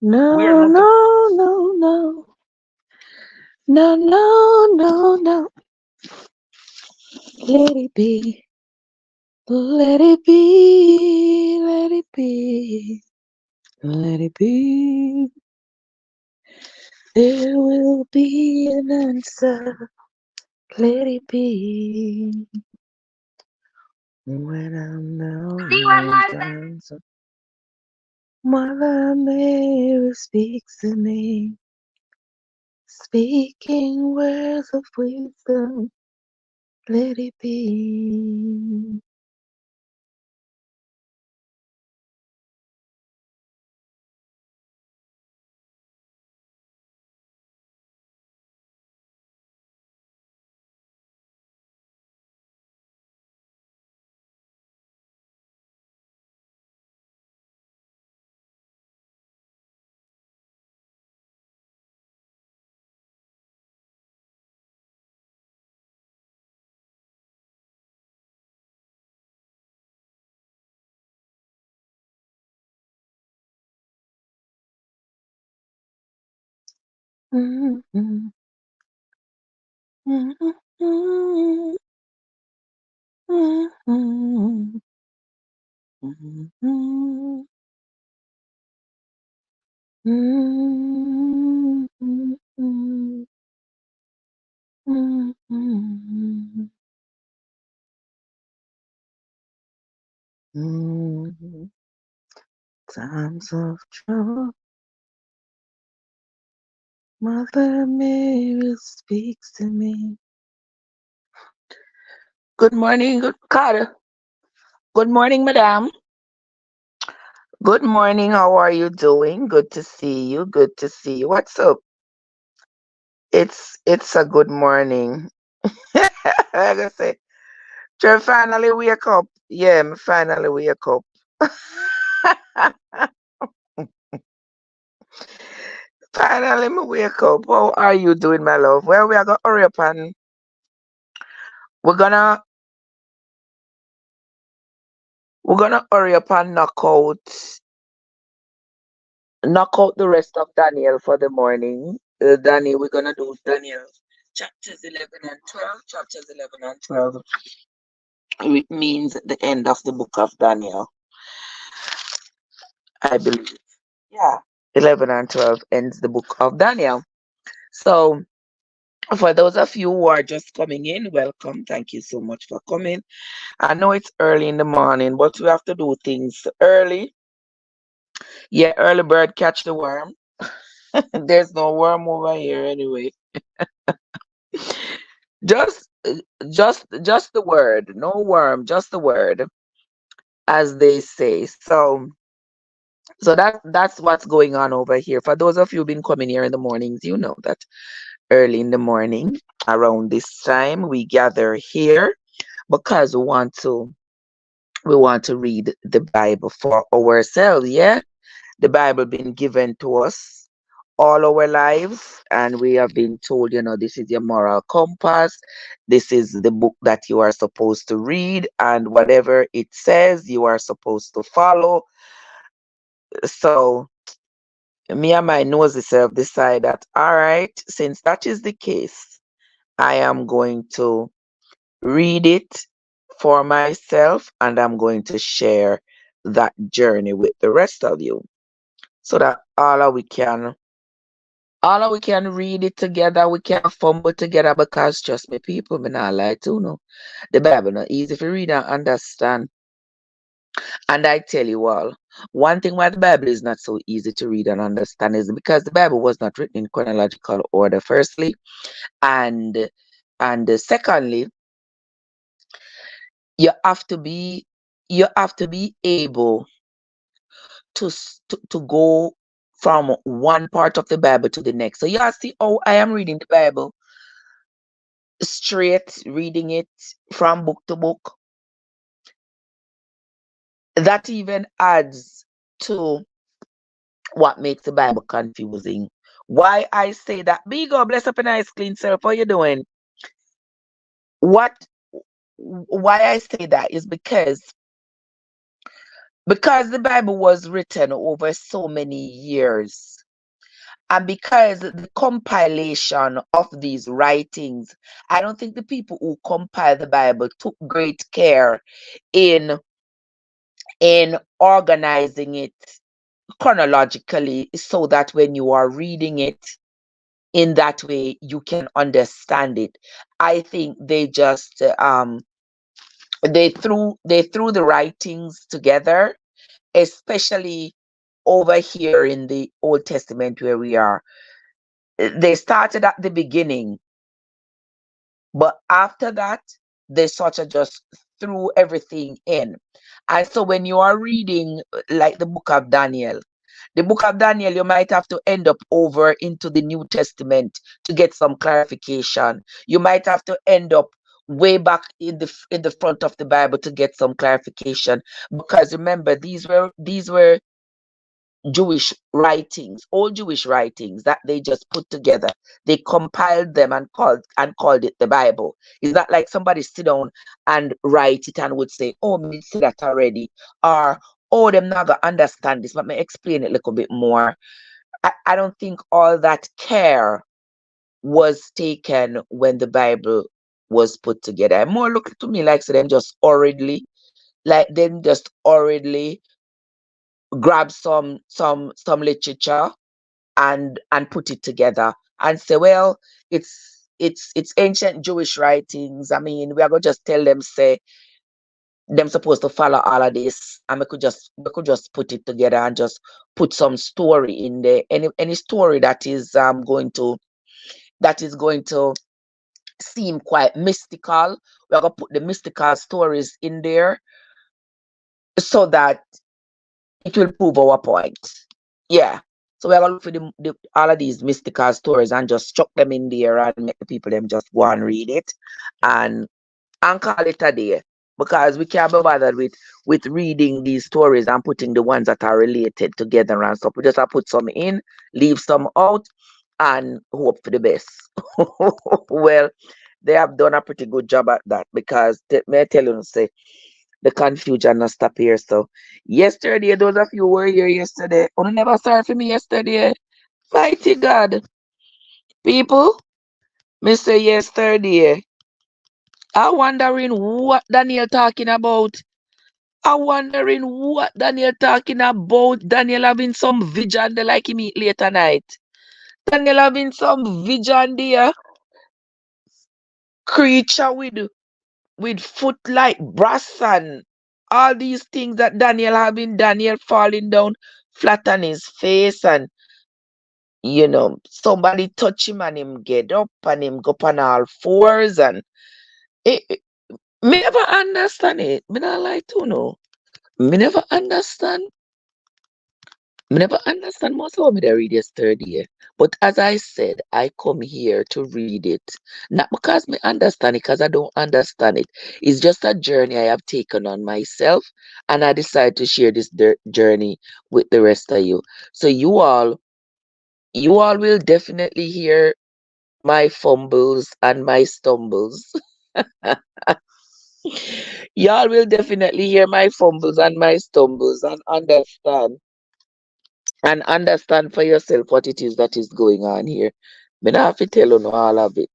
We are No, not to. no, no, no. No, no, no, no. Let it be. Let it be. Let it be. Let it be. There will be an answer. Let it be. When I'm down in times of Mother Mary speaks to me, speaking words of wisdom. Let it be. Mm-hmm. Mm-hmm. Mm-hmm. Mm-hmm. Mm-hmm. Mm-hmm. Mm-hmm. Times of trouble, Mother Mary speaks to me. Good morning, good God. Good morning, madam. Good morning. How are you doing? Good to see you. Good to see you. What's up? It's a good morning. I gotta say, Trey finally wake up. Yeah, me finally wake up. Finally me wake up. How are you doing, my love? Well, we are gonna hurry up and we're gonna we're gonna hurry up and knock out the rest of Daniel for the morning. Daniel, we're gonna do Daniel chapters 11 and 12. Chapters 11 and 12, which means the end of the book of Daniel, I believe. Yeah, 11 and 12 ends the book of Daniel. So, for those of you who are just coming in, welcome. Thank you so much for coming. I know it's early in the morning, but we have to do things early. Yeah, early bird catch the worm. There's no worm over here anyway. Just just the word, no worm, just the word, as they say. So that's what's going on over here. For those of you who've been coming here in the mornings, you know that early in the morning, around this time, we gather here because we want to read the Bible for ourselves. Yeah, the Bible been given to us all our lives, and we have been told, this is your moral compass. This is the book that you are supposed to read, and whatever it says, you are supposed to follow. So me and my nosy self decide that, all right, since that is the case, I am going to read it for myself, and I'm going to share that journey with the rest of you so that all of we can read it together, we can fumble together, because trust me, people, me not lie to no. The Bible not easy to read and understand. And I tell you all, one thing why the Bible is not so easy to read and understand is because the Bible was not written in chronological order, firstly, and secondly, you have to be able to go from one part of the Bible to the next. So you see how I am reading the Bible straight, reading it from book to book. That even adds to what makes the Bible confusing. Why I say that? Big up, bless up a nice clean self. How you doing? What? Why I say that is because because the Bible was written over so many years, and because the compilation of these writings, I don't think the people who compiled the Bible took great care in organizing it chronologically so that when you are reading it in that way you can understand it. I think they just they threw the writings together, especially over here in the Old Testament where we are. They started at the beginning, but after that, they sort of just threw everything in. And so when you are reading like the book of Daniel, you might have to end up over into the New Testament to get some clarification. You might have to end up way back in the front of the Bible to get some clarification. Because remember, these were Jewish writings, old Jewish writings that they just put together. They compiled them and called it the Bible. It's not like somebody sit down and write it and would say, "Oh, me see that already," or "Oh, them not gonna understand this." Let me explain it a little bit more. I don't think all that care was taken when the Bible was put together. It more look to me like so them just hurriedly grab some literature and put it together and say, well, it's ancient Jewish writings. I mean, we are gonna just tell them, say them supposed to follow all of this, and we could just put it together and just put some story in there. Any story that is going to seem quite mystical. We're gonna put the mystical stories in there so that it will prove our point. Yeah. So we're gonna look for all of these mystical stories and just chuck them in there and make the people them just go and read it and call it a day. Because we can't be bothered with reading these stories and putting the ones that are related together and stuff. We just have to put some in, leave some out, and hope for the best. Well, they have done a pretty good job at that because may I tell you, say the confusion not stop here. So yesterday, those of you who were here yesterday, you never sorry for me yesterday. Mighty God. People, me say yesterday. I wondering what Daniel talking about. I wondering what Daniel talking about. Daniel having some vision they like him eat later night. Daniel having some vision there. Creature with foot like brass and all these things that Daniel having, Daniel falling down flat on his face, and somebody touch him and him get up and him go up on all fours, and it, me never understand it. Me not like to know. Me never understand. Me never understand most of me they read yesterday. But as I said, I come here to read it. Not because me understand it, because I don't understand it. It's just a journey I have taken on myself, and I decide to share this journey with the rest of you. So you all will definitely hear my fumbles and my stumbles. Y'all will definitely hear my fumbles and my stumbles and understand for yourself what it is that is going on here. Me not have to tell you all of it.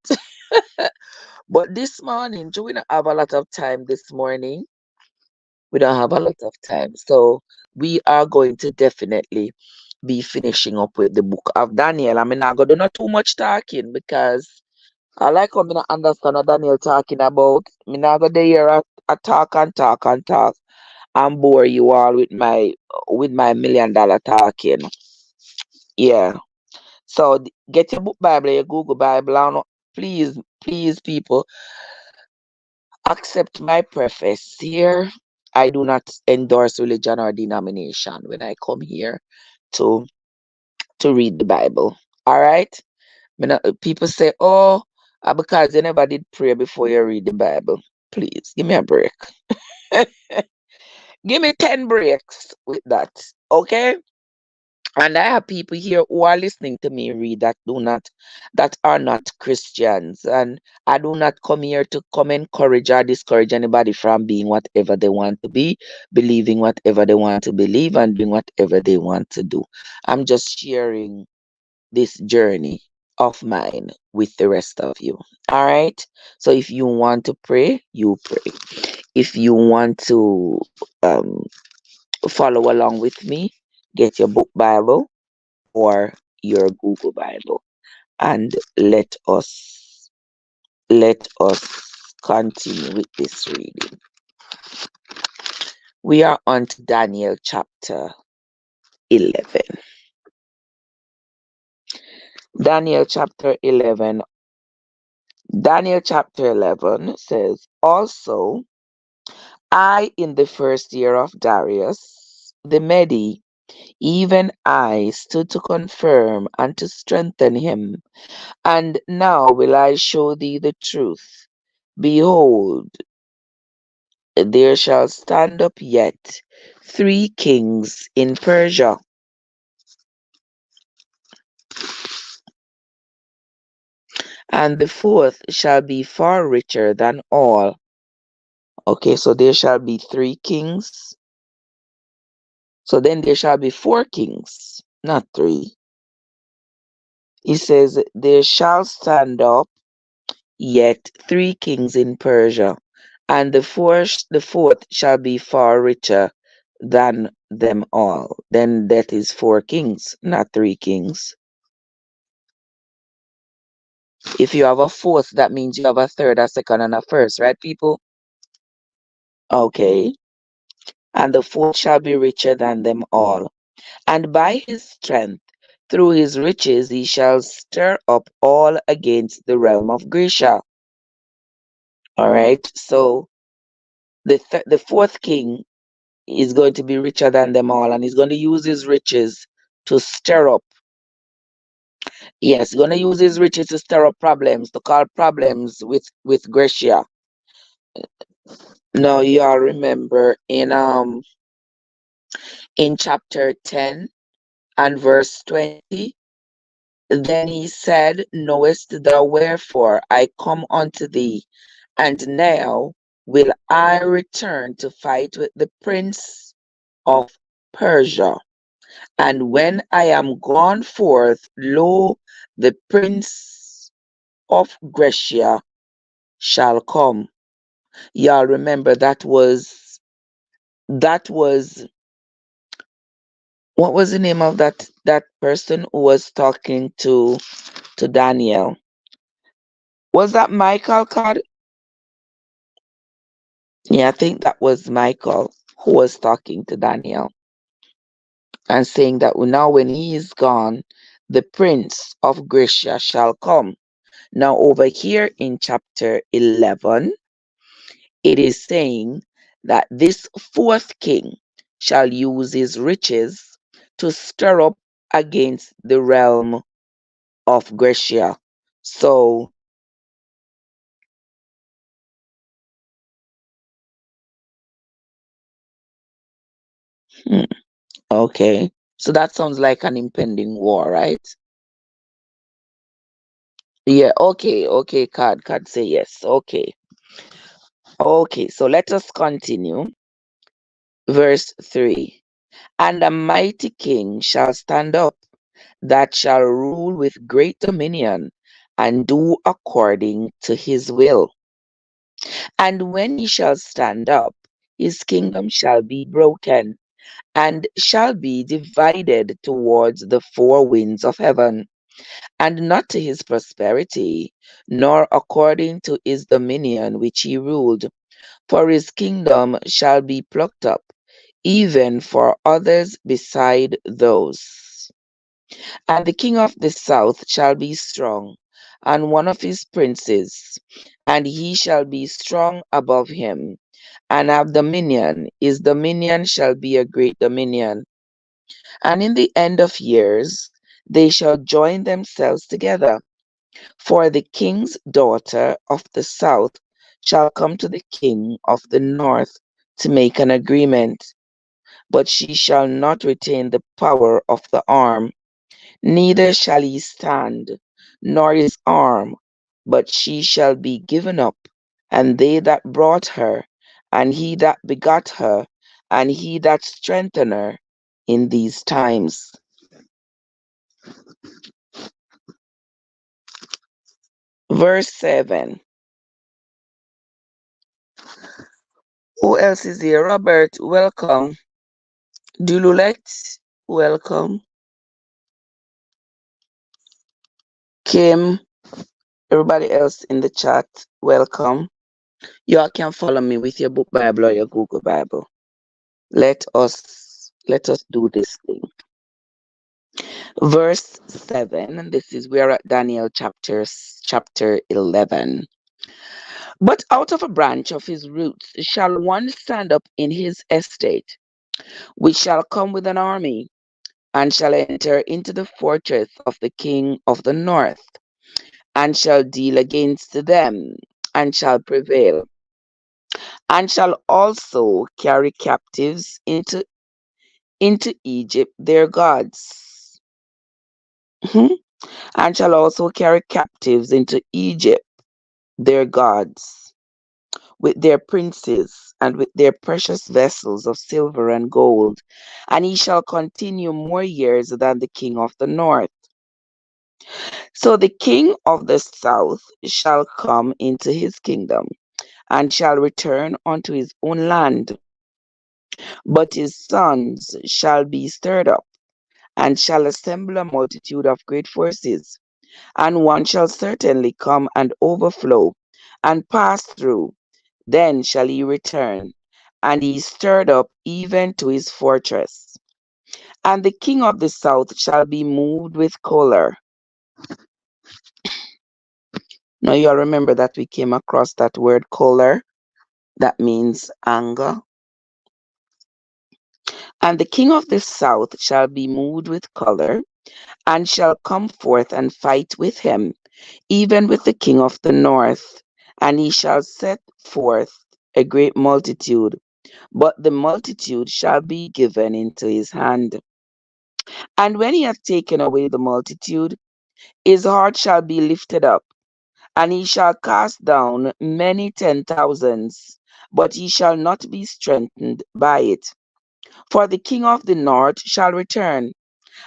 But this morning, we don't have a lot of time this morning. We don't have a lot of time. So we are going to definitely be finishing up with the book of Daniel. I mean, not gonna do not too much talking because I like how me not understand what Daniel talking about. Me not gonna hear a talk and talk and talk and bore you all with my $1 million talking. Yeah. So get your book Bible, your Google Bible, and please, please, people, accept my preface here. I do not endorse religion or denomination when I come here to read the Bible. All right. People say, "Oh, because you never did pray before you read the Bible." Please give me a break. Give me 10 breaks with that. Okay. And I have people here who are listening to me read that are not Christians. And I do not come here to come encourage or discourage anybody from being whatever they want to be, believing whatever they want to believe, and doing whatever they want to do. I'm just sharing this journey of mine with the rest of you. All right. So if you want to pray, you pray. If you want to um, follow along with me, get your book Bible or your Google Bible, and let us continue with this reading. We are on to Daniel chapter 11. Daniel chapter 11. Daniel chapter 11 says, "Also, I in the first year of Darius the Mede, even I stood to confirm and to strengthen him. And now will I show thee the truth. Behold, there shall stand up yet 3 kings in Persia, and the fourth shall be far richer than all." Okay, so there shall be 3 kings. So then there shall be 4 kings, not three. He says, "There shall stand up yet 3 kings in Persia, and the fourth shall be far richer than them all." Then that is 4 kings, not 3 kings. If you have a fourth, that means you have a third, a second, and a first, right, people? Okay. "And the fourth shall be richer than them all. And by his strength, through his riches, he shall stir up all against the realm of Grecia." All right. So the fourth king is going to be richer than them all, and he's going to use his riches to stir up. Yes, he's going to use his riches to stir up problems, to cause problems with Grecia. Now, you all remember in chapter 10 and verse 20, "Then he said, Knowest thou wherefore I come unto thee? And now will I return to fight with the prince of Persia. And when I am gone forth, lo, the prince of Grecia shall come." Y'all remember that was what was the name of that person who was talking to Daniel? Was that Michael, Card? Yeah, I think that was Michael who was talking to Daniel and saying that now when he is gone, the prince of Grecia shall come. Now, over here in chapter 11, it is saying that this fourth king shall use his riches to stir up against the realm of Grecia. So, hmm, okay. So that sounds like an impending war, right? Yeah, okay, okay, card say yes. Okay. Okay, so let us continue. Verse 3. "And a mighty king shall stand up, that shall rule with great dominion, and do according to his will. And when he shall stand up, his kingdom shall be broken, and shall be divided towards the 4 winds of heaven, and not to his prosperity, nor according to his dominion which he ruled. For his kingdom shall be plucked up, even for others beside those. And the king of the south shall be strong, and one of his princes, and he shall be strong above him, and have dominion. His dominion shall be a great dominion. And in the end of years they shall join themselves together. For the king's daughter of the south shall come to the king of the north to make an agreement. but she shall not retain the power of the arm, neither shall he stand, nor his arm, but she shall be given up, and they that brought her, and he that begot her, and he that strengthened her in these times. Verse 7. Who else is here? Robert, welcome. Dululette, welcome. Kim, everybody else in the chat, welcome. You all can follow me with your book Bible or your Google Bible. Let us do this thing. Verse 7, and this is we're at Daniel chapter 11. But out of a branch of his roots shall one stand up in his estate, which shall come with an army, and shall enter into the fortress of the king of the north, and shall deal against them, and shall prevail, and shall also carry captives into Egypt their gods, and shall also carry captives into Egypt their gods, with their princes and with their precious vessels of silver and gold, and he shall continue more years than the king of the north. So the king of the south shall come into his kingdom, and shall return unto his own land. But his sons shall be stirred up, and shall assemble a multitude of great forces, and one shall certainly come and overflow, and pass through. Then shall he return, and he stirred up even to his fortress. And the king of the south shall be moved with choler. Now you all remember that we came across that word choler, that means anger. And the king of the south shall be moved with choler, and shall come forth and fight with him, even with the king of the north. And he shall set forth a great multitude, but the multitude shall be given into his hand. And when he hath taken away the multitude, his heart shall be lifted up, and he shall cast down many 10,000s, but he shall not be strengthened by it. For the king of the north shall return,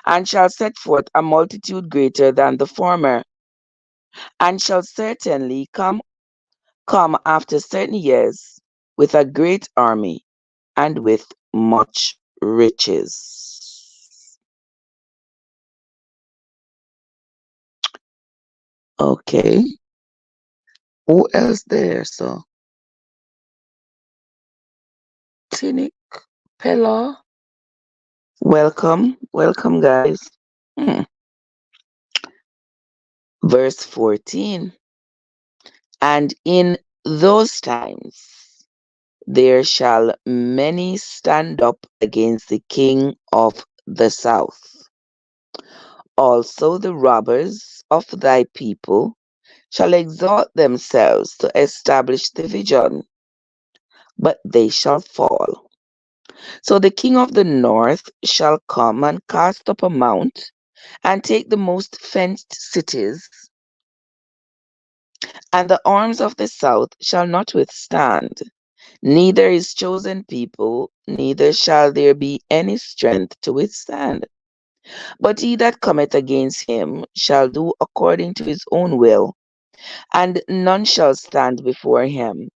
and shall set forth a multitude greater than the former, and shall certainly come after certain years with a great army and with much riches. Okay. Who else there? So, Tinik, Pella, welcome, welcome, guys. Verse 14. And in those times there shall many stand up against the king of the south. Also the robbers of thy people shall exalt themselves to establish division, but they shall fall. So the king of the north shall come and cast up a mount, and take the most fenced cities, and the arms of the south shall not withstand, neither his chosen people, neither shall there be any strength to withstand. But he that cometh against him shall do according to his own will, and none shall stand before him.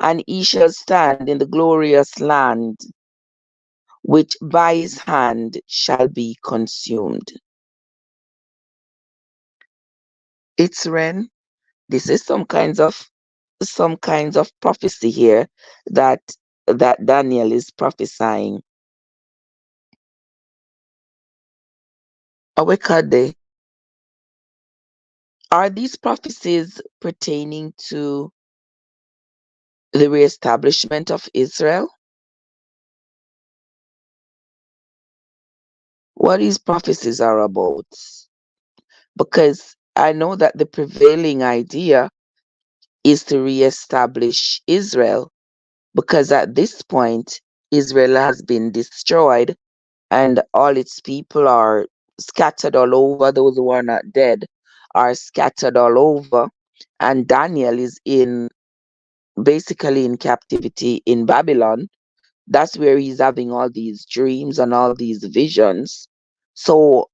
And he shall stand in the glorious land, which by his hand shall be consumed. It's Ren. This is some kinds of prophecy here that Daniel is prophesying. Awekade. Are these prophecies pertaining to the reestablishment of Israel? What these prophecies are about? Because I know that the prevailing idea is to reestablish Israel, because at this point Israel has been destroyed and all its people are scattered all over. Those who are not dead are scattered all over. And Daniel is in basically in captivity in Babylon. That's where he's having all these dreams and all these visions. So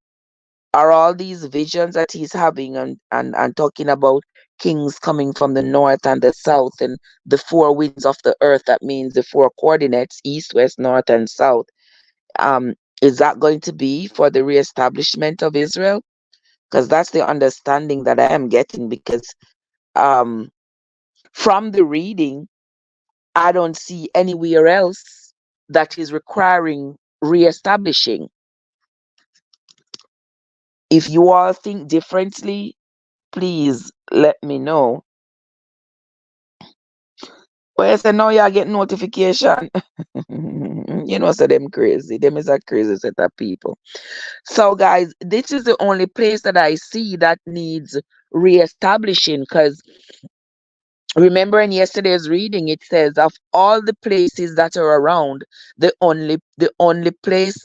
are all these visions that he's having and talking about kings coming from the north and the south and the four winds of the earth, that means the four coordinates, east, west, north, and south. Um, is that going to be for the reestablishment of Israel? Because that's the understanding that I am getting. Because um, from the reading, I don't see anywhere else that is requiring reestablishing. If you all think differently, please let me know. Well, I say now you get notification. You know, so them crazy. Them is a crazy set of people. So, guys, this is the only place that I see that needs reestablishing. Because remember in yesterday's reading, it says of all the places that are around, the only place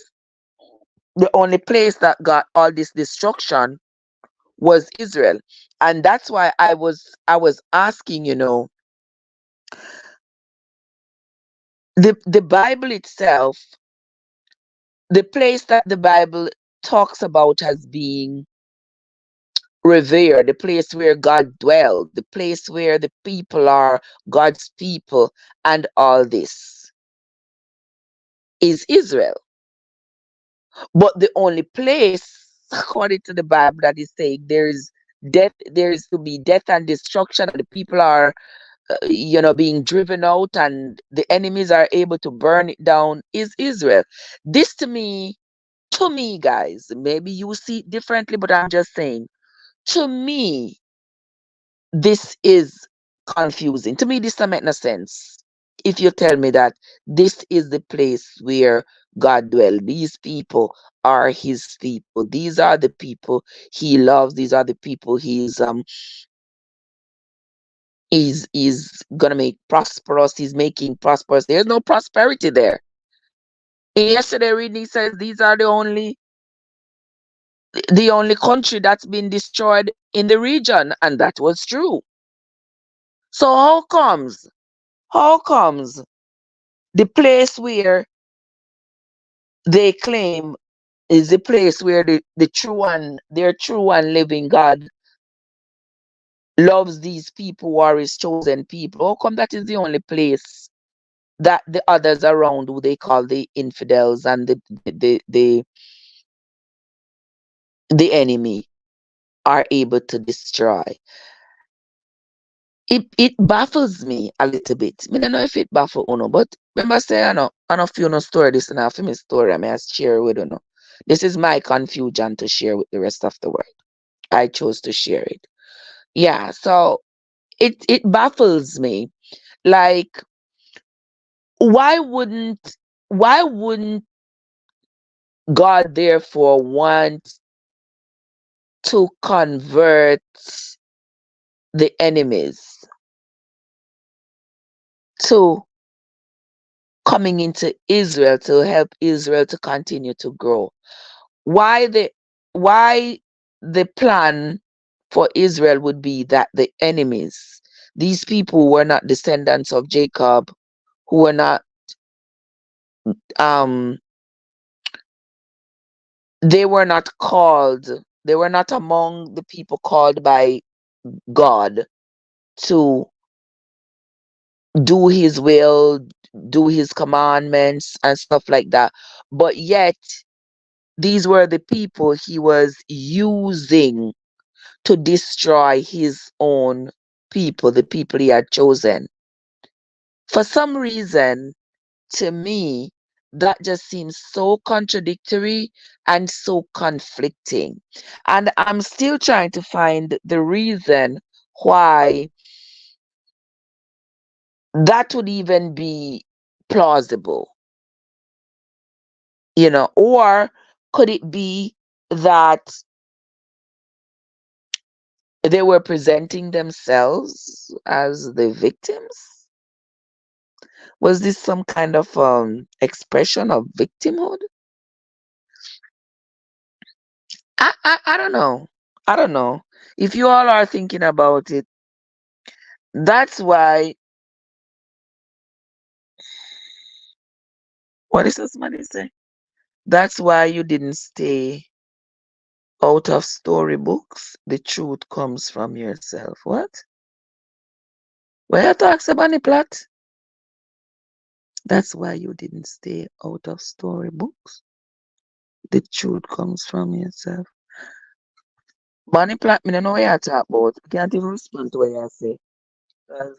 that got all this destruction was Israel. And that's why I was asking, the Bible itself, the place that the Bible talks about as being revered, the place where God dwelled, the place where the people are God's people, and all this is Israel. But the only place, according to the Bible, that is saying there is to be death and destruction, and the people are, being driven out, and the enemies are able to burn it down, is Israel. This to me, guys, maybe you see it differently, but I'm just saying, to me, this is confusing. To me, this doesn't make no sense. If you tell me that this is the place where God dwells, these people are his people. These are the people he loves. These are the people he's gonna make prosperous. He's making prosperous. There's no prosperity there. In yesterday reading, he says these are the only country that's been destroyed in the region, and that was true. So how comes the place where they claim is the place where the true one, their true and living God loves these people who are his chosen people? How come that is the only place that the others around, who they call the infidels and the enemy, are able to destroy? It baffles me a little bit. I don't know if it baffles uno, but remember say I know few no story this and for me story I may share with uno. This is my confusion to share with the rest of the world. I chose to share it. Yeah, so it baffles me. Like, why wouldn't why wouldn't God therefore want to convert the enemies to coming into Israel to help Israel to continue to grow? Why the plan for Israel would be that the enemies, these people who were not descendants of Jacob, who were not um they were not called, they were not among the people called by God to do his will, do his commandments and stuff like that. But yet these were the people he was using to destroy his own people, the people he had chosen. For some reason, to me, that just seems so contradictory and so conflicting. And I'm still trying to find the reason why that would even be plausible, or could it be that they were presenting themselves as the victims? Was this some kind of expression of victimhood? I don't know. I don't know. If you all are thinking about it, that's why, what is this somebody say? That's why you didn't stay out of storybooks. The truth comes from yourself. What? Where you talks about the plot? That's why you didn't stay out of storybooks. The truth comes from yourself. Bonnie plot, me don't know what you talk about. I can't even respond to what you say.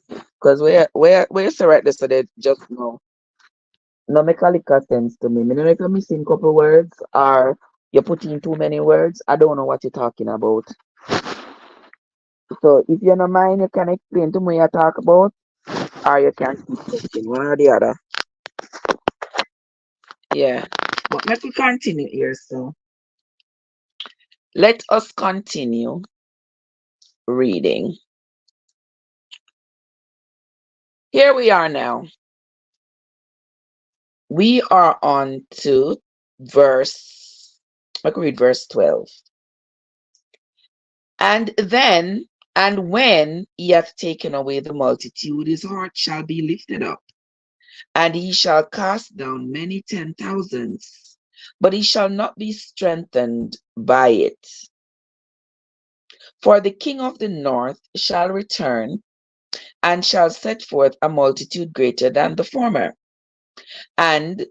Because where you say right there, so they just know. No make a lick of sense to me. Me don't know if you're missing couple words or you're putting too many words. I don't know what you're talking about. So if you don't mind, you can explain to me what you talk about, or you can keep talking, one or the other. Yeah. But let me continue here. So let us continue reading. Here we are now. We are on to verse, I can read verse 12. And then, and when he hath taken away the multitude, his heart shall be lifted up, and he shall cast down many 10,000s, but he shall not be strengthened by it. For the king of the north shall return, and shall set forth a multitude greater than the former, and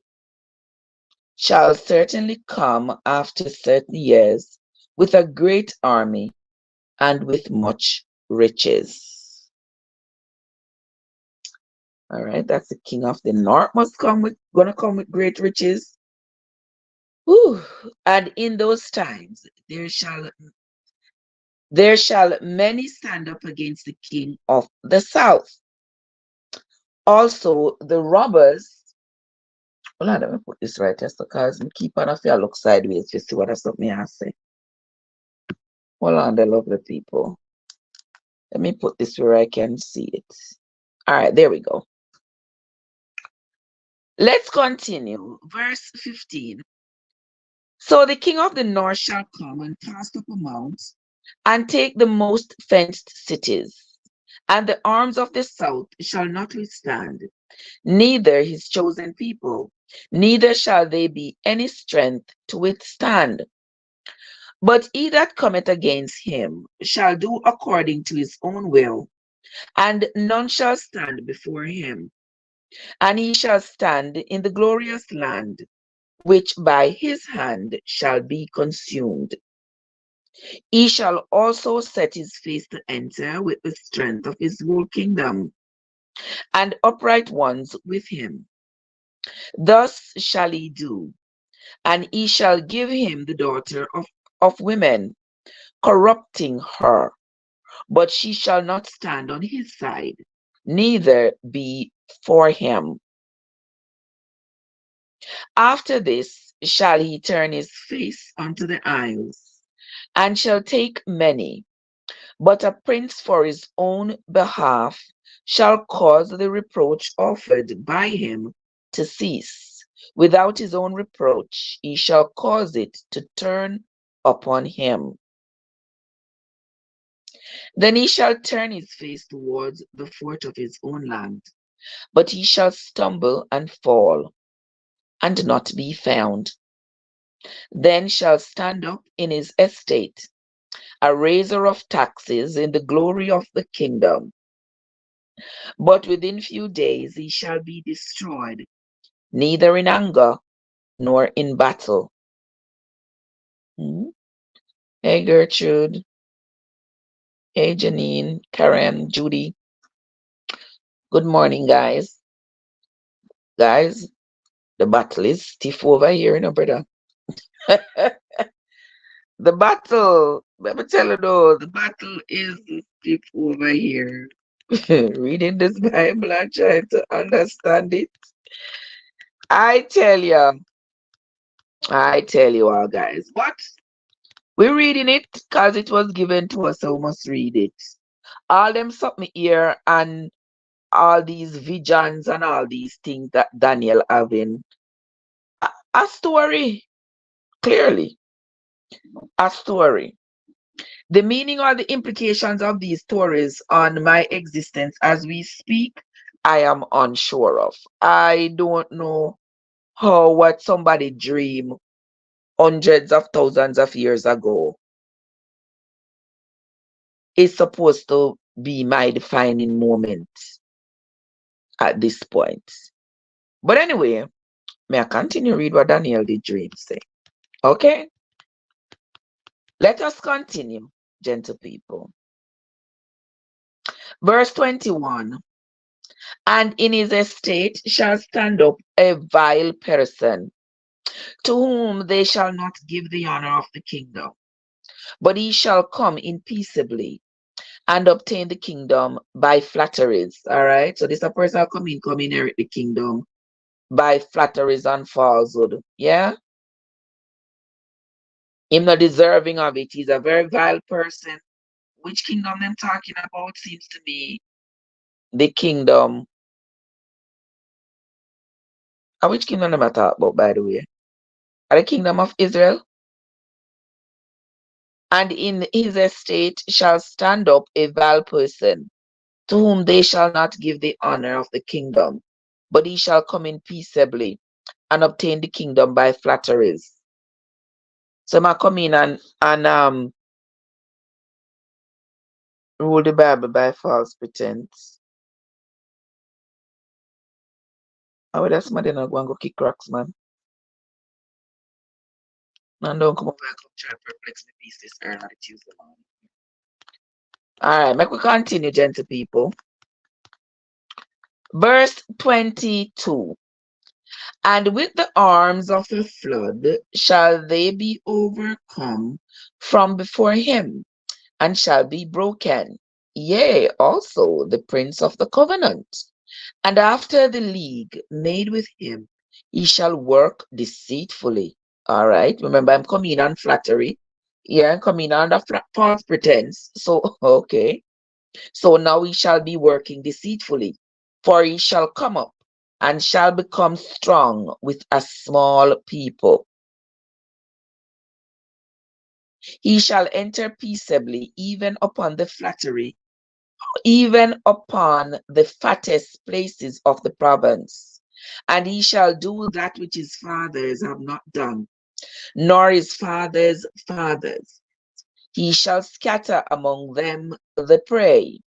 shall certainly come after 30 years with a great army and with much riches. All right, that's the king of the north gonna come with great riches. Whew. And in those times there shall many stand up against the king of the south. Also the robbers. Hold on, let me put this right here because me keep on a feel look sideways to see what I me I say. Hold on, the lovely people. Let me put this where I can see it. All right, there we go. Let's continue. Verse 15. So the king of the north shall come and cast up a mount and take the most fenced cities, and the arms of the south shall not withstand, neither his chosen people, neither shall they be any strength to withstand. But he that cometh against him shall do according to his own will, and none shall stand before him. And he shall stand in the glorious land, which by his hand shall be consumed. He shall also set his face to enter with the strength of his whole kingdom, and upright ones with him. Thus shall he do, and he shall give him the daughter of women, corrupting her, but she shall not stand on his side, neither be for him. After this shall he turn his face unto the isles, and shall take many, but a prince for his own behalf shall cause the reproach offered by him to cease. Without his own reproach, he shall cause it to turn upon him. Then he shall turn his face towards the fort of his own land, but he shall stumble and fall, and not be found. Then shall stand up in his estate a raiser of taxes in the glory of the kingdom. But within few days he shall be destroyed, neither in anger nor in battle. Hey, Gertrude. Hey, Janine, Karen, Judy. Good morning, guys. Guys, the battle is stiff over here, brother. The battle, let me tell you though, the battle is stiff over here. Reading this Bible and trying to understand it. I tell you all, guys. But we're reading it because it was given to us, so we must read it. All them something here, and all these visions and all these things that Daniel having a story, clearly a story. The meaning or the implications of these stories on my existence as we speak, I am unsure of. I don't know how what somebody dreamed hundreds of thousands of years ago is supposed to be my defining moment at this point. But anyway, may I continue read what Daniel the dream say? Okay, let us continue, gentle people. Verse 21. And in his estate shall stand up a vile person, to whom they shall not give the honor of the kingdom, but he shall come in peaceably and obtain the kingdom by flatteries. All right. So this a person will come inherit the kingdom by flatteries and falsehood. Yeah. Him not deserving of it. He's a very vile person. Which kingdom them talking about seems to be the kingdom. Which kingdom them I talk about, by the way? The kingdom of Israel. And in his estate shall stand up a vile person, to whom they shall not give the honor of the kingdom, but he shall come in peaceably and obtain the kingdom by flatteries. So I come in and rule the Bible by false pretense. How would that somebody not go and go kick rocks, man? And don't come over and come try to perplex me peace this early on Tuesday morning. Alright, make we continue, gentle people. Verse 22. And with the arms of a flood shall they be overcome from before him, and shall be broken. Yea, also the prince of the covenant. And after the league made with him, he shall work deceitfully. All right. Remember, I'm coming on flattery. Yeah, I'm coming under false pretense. So, okay. So now he shall be working deceitfully, for he shall come up and shall become strong with a small people. He shall enter peaceably, even upon the flattery, even upon the fattest places of the province. And he shall do that which his fathers have not done, nor his fathers' fathers. He shall scatter among them the prey,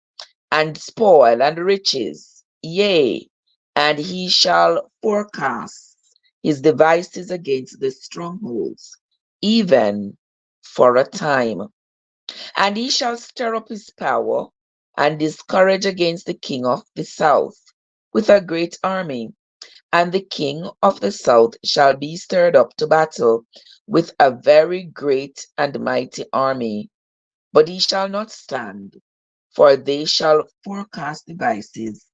and spoil and riches, yea, and he shall forecast his devices against the strongholds, even for a time. And he shall stir up his power and discourage against the king of the south with a great army. And the king of the south shall be stirred up to battle with a very great and mighty army. But he shall not stand, for they shall forecast devices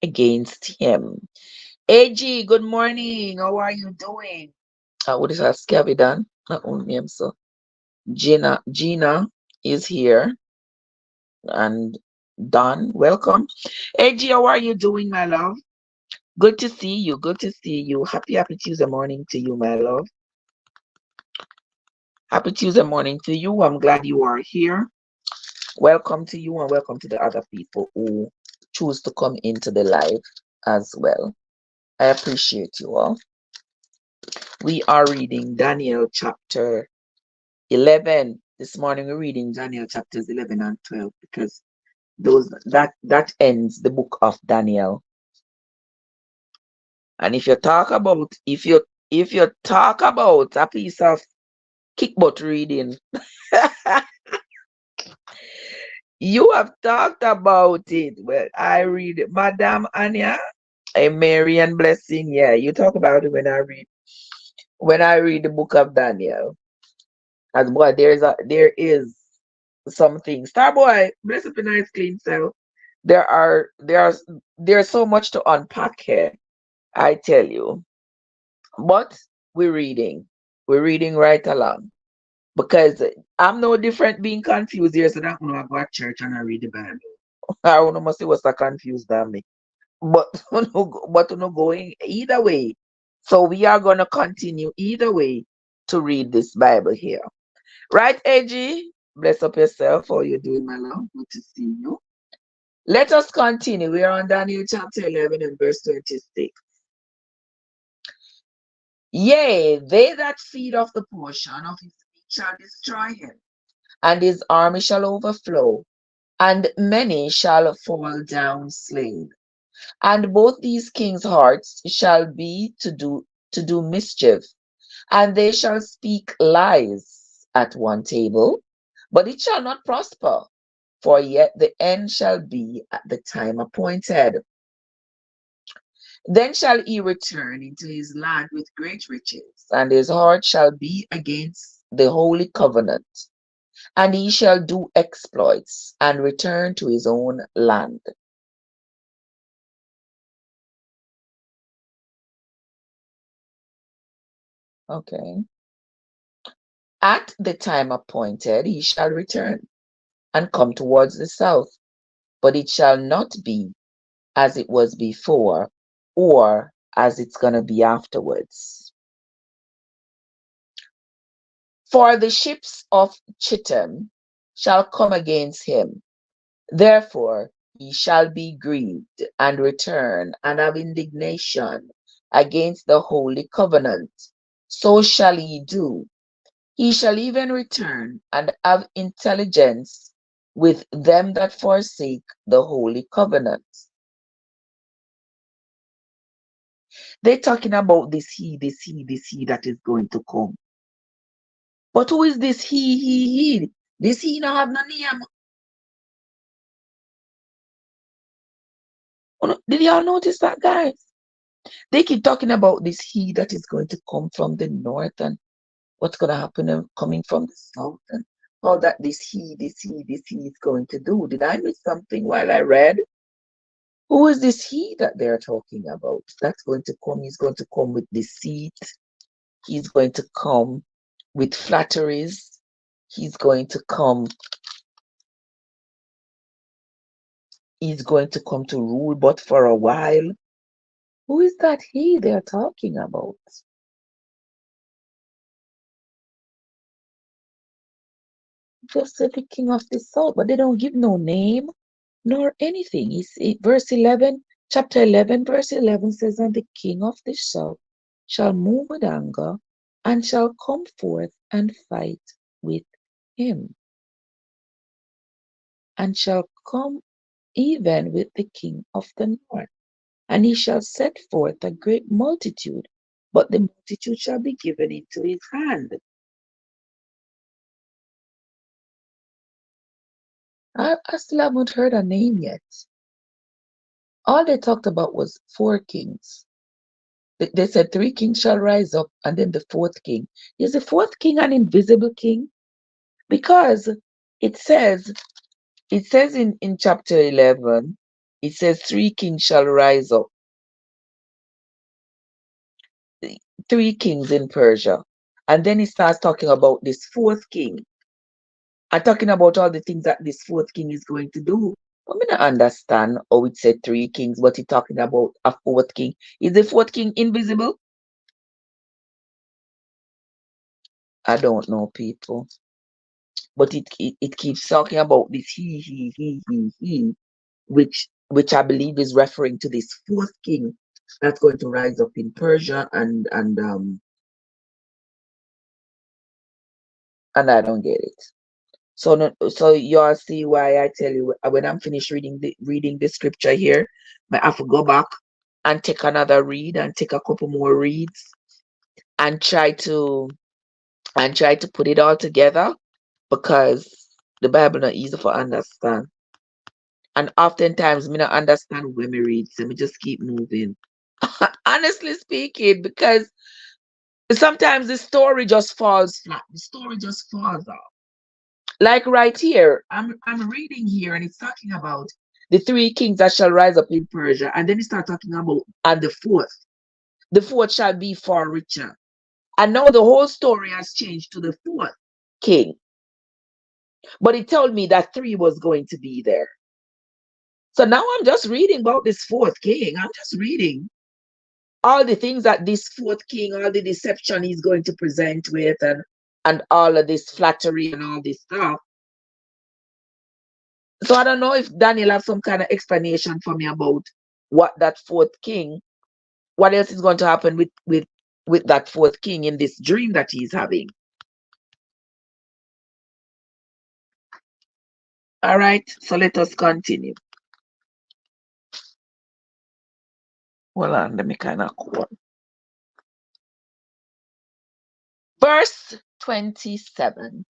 against him. AG, good morning. How are you doing? What is that? Scavidan? Not own name, so. Gina is here. And Don, welcome. AG, how are you doing, my love? Good to see you. Good to see you. Happy Tuesday morning to you, my love. Happy Tuesday morning to you. I'm glad you are here. Welcome to you and welcome to the other people who choose to come into the live as well. I appreciate you all. We are reading Daniel chapter 11. This morning we're reading Daniel chapters 11 and 12 because that ends the book of Daniel. And if you talk about a piece of kick butt reading, you have talked about it. Well, I read it. Madame Anya, a Mary and Blessing. Yeah, you talk about it when I read the book of Daniel. As boy, there is something. Starboy, bless up a nice clean self. There's so much to unpack here, I tell you. But we're reading. We're reading right along. Because I'm no different being confused here, so that when I go to church and I read the Bible. I don't know, must say what's that confused on me. But but no going either way. So we are gonna continue either way to read this Bible here. Right, AG? Bless up yourself. How you doing, my love? Good to see you. Let us continue. We are on Daniel chapter 11 and verse 26. Yea, they that feed off the portion of his meat shall destroy him, and his army shall overflow, and many shall fall down slain. And both these kings' hearts shall be to do mischief, and they shall speak lies at one table, but it shall not prosper, for yet the end shall be at the time appointed. Then shall he return into his land with great riches, and his heart shall be against the holy covenant, and he shall do exploits and return to his own land. Okay. At the time appointed, he shall return and come towards the south, but it shall not be as it was before or as it's going to be afterwards. For the ships of Chittim shall come against him. Therefore he shall be grieved and return and have indignation against the holy covenant. So shall he do. He shall even return and have intelligence with them that forsake the holy covenant. They're talking about this he that is going to come. But who is this he? This he not have no name. Did y'all notice that, guys? They keep talking about this he that is going to come from the north and what's going to happen coming from the south and all that this he is going to do. Did I miss something while I read? Who is this he that they're talking about? That's going to come. He's going to come with deceit. He's going to come with flatteries. He's going to come. He's going to come to rule, but for a while. Who is that he they're talking about? Just said the king of the south, but they don't give no name nor anything. Verse 11, chapter 11, verse 11 says, and the king of the south shall move with anger and shall come forth and fight with him, and shall come even with the king of the north. And he shall set forth a great multitude, but the multitude shall be given into his hand. I still haven't heard a name yet. All they talked about was four kings. They said three kings shall rise up, and then the fourth king. Is the fourth king an invisible king? Because it says in chapter 11, it says three kings shall rise up. Three kings in Persia. And then he starts talking about this fourth king and talking about all the things that this fourth king is going to do. I mean, I understand how it said three kings, but he's talking about a fourth king. Is the fourth king invisible? I don't know, people. But it keeps talking about this he, which I believe is referring to this fourth king that's going to rise up in Persia and I don't get it. So no, so y'all see why I tell you when I'm finished reading the scripture here, I have to go back and take another read and take a couple more reads and try to put it all together because the Bible not easy for understand. And oftentimes me not understand when me read, so me just keep moving. Honestly speaking, because sometimes the story just falls flat. The story just falls off. Like right here, I'm reading here and it's talking about the three kings that shall rise up in Persia, and then it starts talking about and the fourth. The fourth shall be far richer. And now the whole story has changed to the fourth king. But it told me that three was going to be there. So now I'm just reading about this fourth king. I'm just reading all the things that this fourth king, all the deception he's going to present with, and all of this flattery and all this stuff. So I don't know if Daniel has some kind of explanation for me about what that fourth king, what else is going to happen with that fourth king in this dream that he's having. All right, so let us continue. Hold on, let me kind of quote. Verse 27.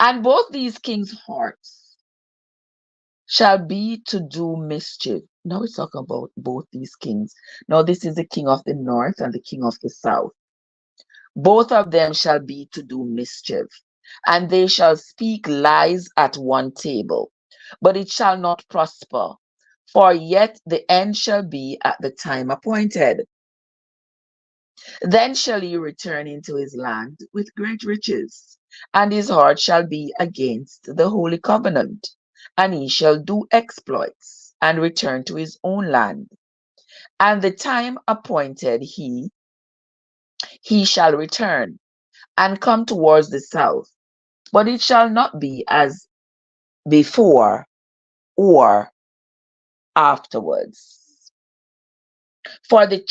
And both these kings' hearts shall be to do mischief. Now it's talking about both these kings. Now this is the king of the north and the king of the south. Both of them shall be to do mischief, and they shall speak lies at one table, but it shall not prosper, for yet the end shall be at the time appointed. Then shall he return into his land with great riches, and his heart shall be against the holy covenant, and he shall do exploits, and return to his own land. And the time appointed he shall return, and come towards the south, but it shall not be as before or afterwards. For the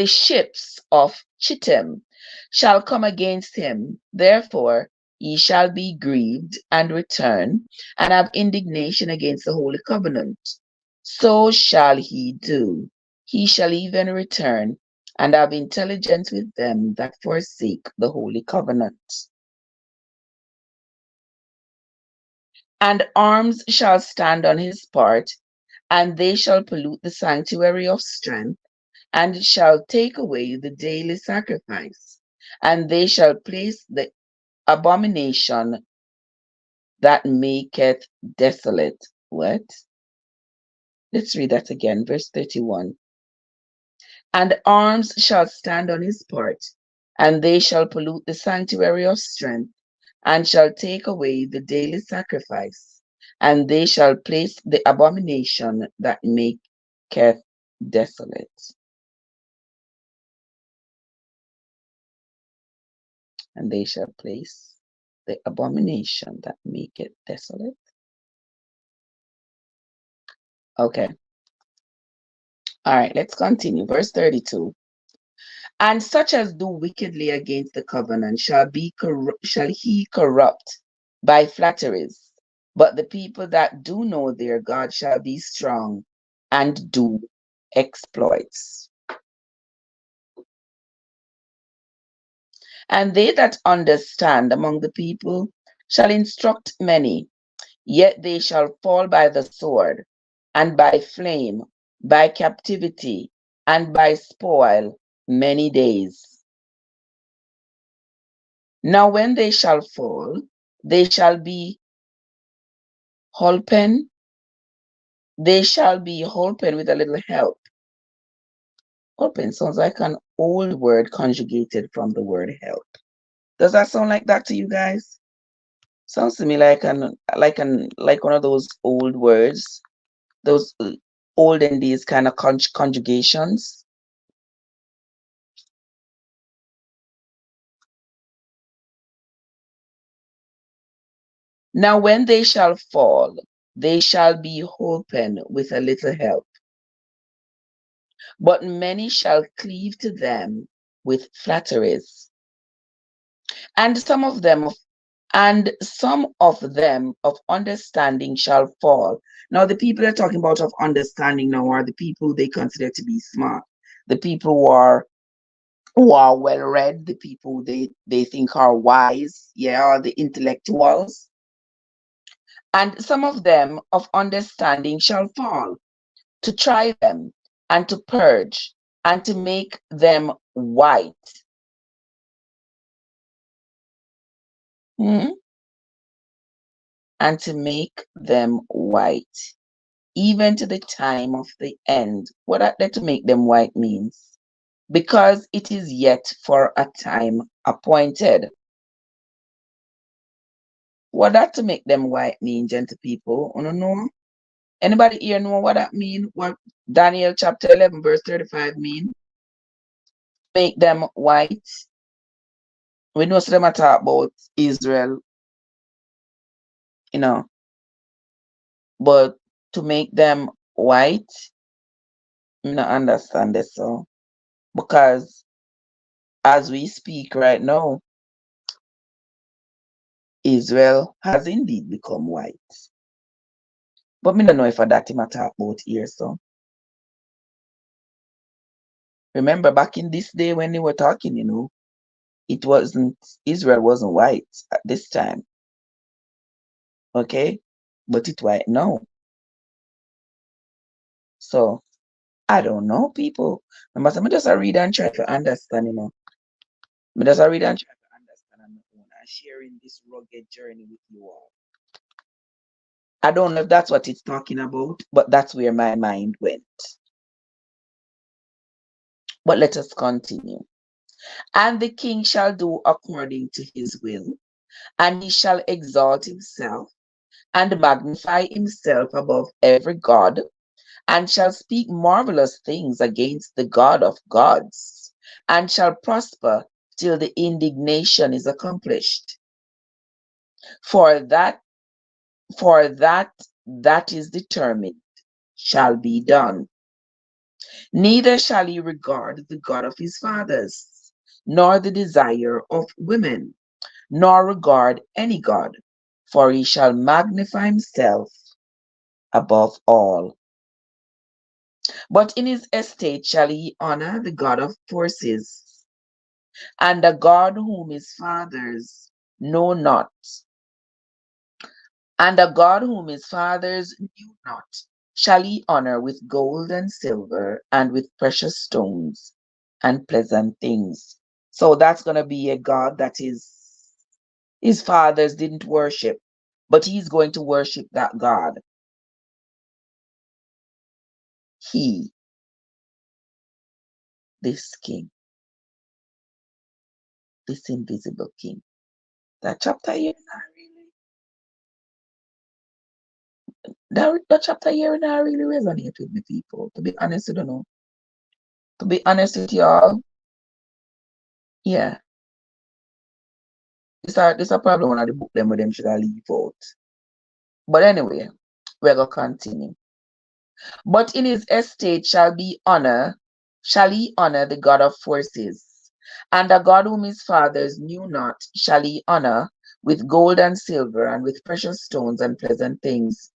ships of Chittim shall come against him, therefore he shall be grieved and return, and have indignation against the holy covenant. So shall he do. He shall even return, and have intelligence with them that forsake the holy covenant. And arms shall stand on his part, and they shall pollute the sanctuary of strength, and shall take away the daily sacrifice, and they shall place the abomination that maketh desolate. What? Let's read that again, verse 31. And arms shall stand on his part, and they shall pollute the sanctuary of strength, and shall take away the daily sacrifice, and they shall place the abomination that maketh desolate. And they shall place the abomination that maketh desolate. Okay. All right, let's continue. Verse 32. And such as do wickedly against the covenant shall he corrupt by flatteries. But the people that do know their God shall be strong and do exploits. And they that understand among the people shall instruct many, yet they shall fall by the sword, and by flame, by captivity, and by spoil many days. Now when they shall fall, they shall be holpen. They shall be holpen with a little help. Holpen sounds like an old word conjugated from the word help. Does that sound like that to you guys? Sounds to me like one of those old words, those olden days kind of conjugations. Now when they shall fall, they shall be holpen with a little help. But many shall cleave to them with flatteries. And some of them of understanding shall fall. Now the people they're talking about of understanding now are the people they consider to be smart, the people who are well read, the people they think are wise, yeah, the intellectuals. And some of them of understanding shall fall, to try them, and to purge, and to make them white. And to make them white, even to the time of the end. What that to make them white means? Because it is yet for a time appointed. What that to make them white mean, gentle people? I don't know. Anybody here know what that mean? What Daniel chapter 11 verse 35 mean? Make them white. We know some them talk about Israel, you know, but to make them white, I don't understand this so. Because as we speak right now, Israel has indeed become white. But me don't know if that him a talk about here, so. Remember back in this day when they were talking, Israel wasn't white at this time. Okay? But it's white now. So I don't know, people. I must just read and try to understand, I just read and try to understand on my own and sharing this rugged journey with you all. I don't know if that's what it's talking about, but that's where my mind went. But let us continue. And the king shall do according to his will, and he shall exalt himself and magnify himself above every god, and shall speak marvelous things against the God of gods, and shall prosper till the indignation is accomplished. For that that is determined shall be done. Neither shall he regard the God of his fathers, nor the desire of women, nor regard any God, for he shall magnify himself above all. But in his estate shall he honor the God of forces, and the God whom his fathers know not, and the God whom his fathers knew not, shall he honor with gold and silver, and with precious stones and pleasant things. So that's going to be a God that his fathers didn't worship, but he's going to worship that God. He, this king, this invisible king. That chapter here, not really. That chapter here not really resonate with me, people. To be honest, I don't know. To be honest with y'all, yeah. This a problem one of the book them where them should have leave out. But anyway, we're gonna continue. But in his estate shall he honor the God of forces, and the God whom his fathers knew not shall he honor with gold and silver, and with precious stones and pleasant things.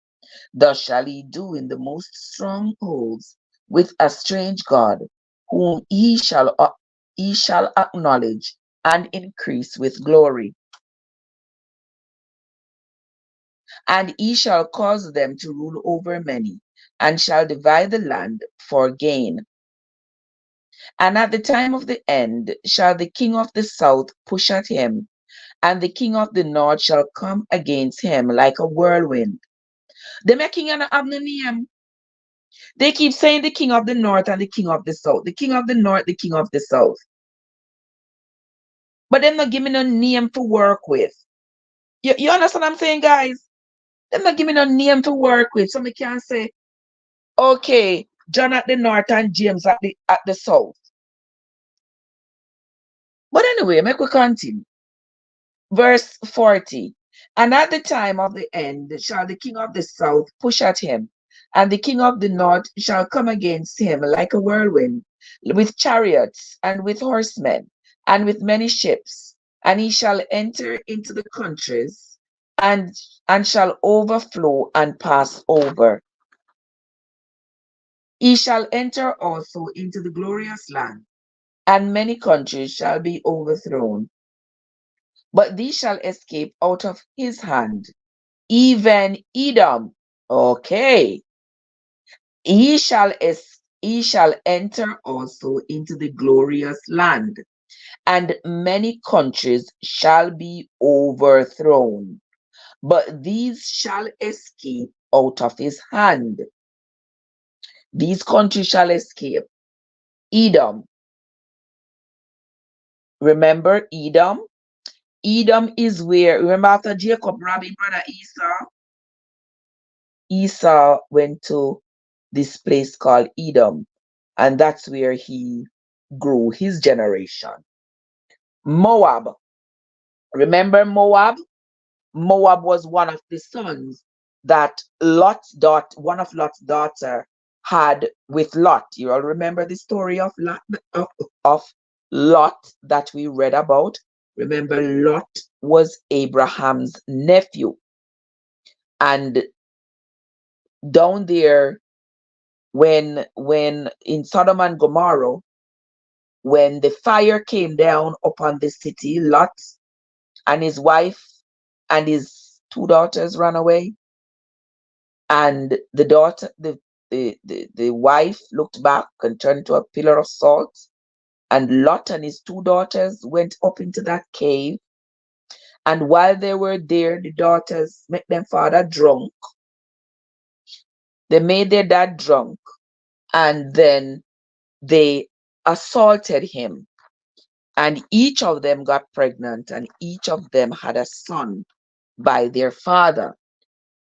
Thus shall he do in the most strongholds with a strange God, whom he shall acknowledge and increase with glory. And he shall cause them to rule over many, and shall divide the land for gain. And at the time of the end shall the king of the south push at him, and the king of the north shall come against him like a whirlwind. The king and have no name. They keep saying the king of the north and the king of the south. The king of the north, the king of the south. But they're not giving no name to work with. You understand what I'm saying, guys? They're not giving no name to work with. So we can't say, okay, John at the north and James at the south. But anyway, make we continue. Verse 40. And at the time of the end shall the king of the south push at him, and the king of the north shall come against him like a whirlwind, with chariots and with horsemen and with many ships, and he shall enter into the countries and shall overflow and pass over. He shall enter also into the glorious land, and many countries shall be overthrown, but these shall escape out of his hand, even Edom. Okay. He shall enter also into the glorious land, and many countries shall be overthrown, but these shall escape out of his hand. These countries shall escape. Edom. Remember Edom? Edom is where, remember after Jacob robbed his brother Esau? Esau went to this place called Edom, and that's where he grew his generation. Moab. Remember Moab? Moab was one of the sons that one of Lot's daughter had with Lot. You all remember the story of of Lot that we read about? Remember, Lot was Abraham's nephew. And down there, when in Sodom and Gomorrah, when the fire came down upon the city, Lot and his wife and his two daughters ran away. And the wife looked back and turned to a pillar of salt. And Lot and his two daughters went up into that cave. And while they were there, the daughters made their father drunk. They made their dad drunk. And then they assaulted him. And each of them got pregnant, and each of them had a son by their father.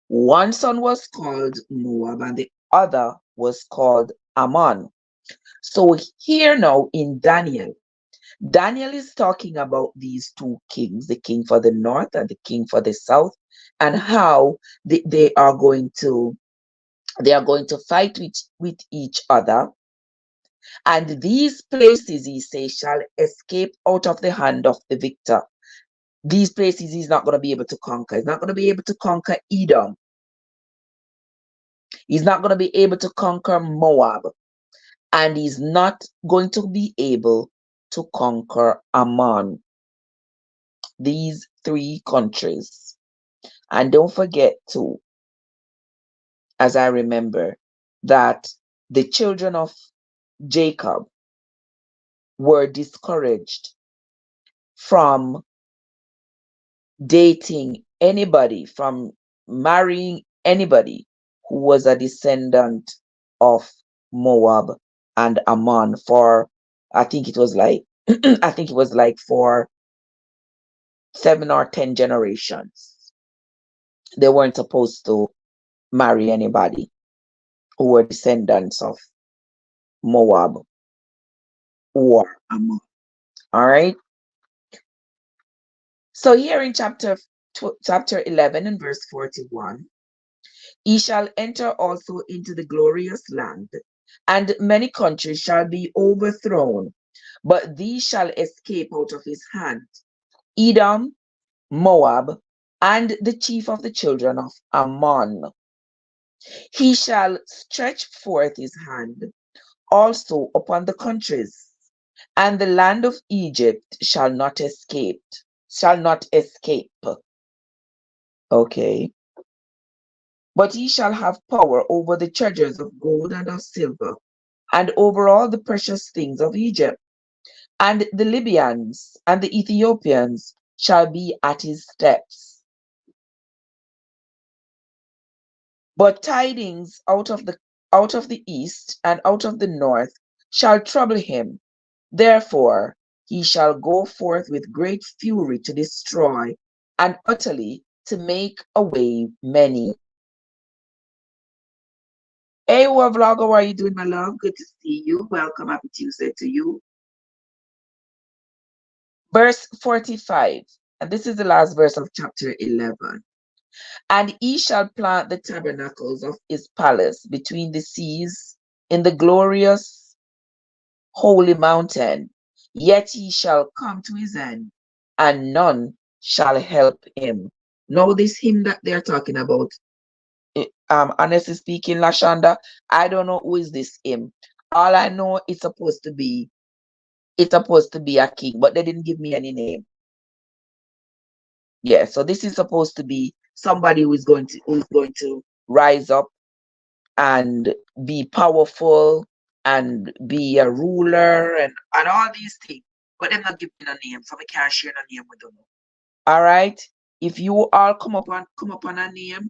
One son was called Moab, and the other was called Ammon. So here now in Daniel, Daniel is talking about these two kings, the king for the north and the king for the south, and how they are going to fight with each other. And these places, he says, shall escape out of the hand of the victor. These places he's not going to be able to conquer. He's not going to be able to conquer Edom. He's not going to be able to conquer Moab. And he's not going to be able to conquer Ammon. These three countries. And don't forget too, as I remember, that the children of Jacob were discouraged from dating anybody, from marrying anybody who was a descendant of Moab and Ammon for, I think it was like for 7 or 10 generations. They weren't supposed to marry anybody who were descendants of Moab or Ammon. All right. So here in chapter 11 and verse 41, he shall enter also into the glorious land, and many countries shall be overthrown, but these shall escape out of his hand: Edom, Moab, and the chief of the children of Ammon. He shall stretch forth his hand also upon the countries, and the land of Egypt shall not escape. Okay. But he shall have power over the treasures of gold and of silver, and over all the precious things of Egypt. And the Libyans and the Ethiopians shall be at his steps. But tidings out of the east and out of the north shall trouble him. Therefore he shall go forth with great fury to destroy, and utterly to make away many. Hey, vlogger, how are you doing, my love? Good to see you. Welcome. Happy Tuesday to you. Verse 45, and this is the last verse of chapter 11. And he shall plant the tabernacles of his palace between the seas in the glorious holy mountain. Yet he shall come to his end, and none shall help him. Know this hymn that they're talking about. Honestly speaking, Lashonda, I don't know who is this him. All I know it's supposed to be a king, but they didn't give me any name. Yeah, so this is supposed to be somebody who is going to rise up and be powerful and be a ruler and all these things. But they're not giving a name, so we can't share a name with them. All right. If you all come up on a name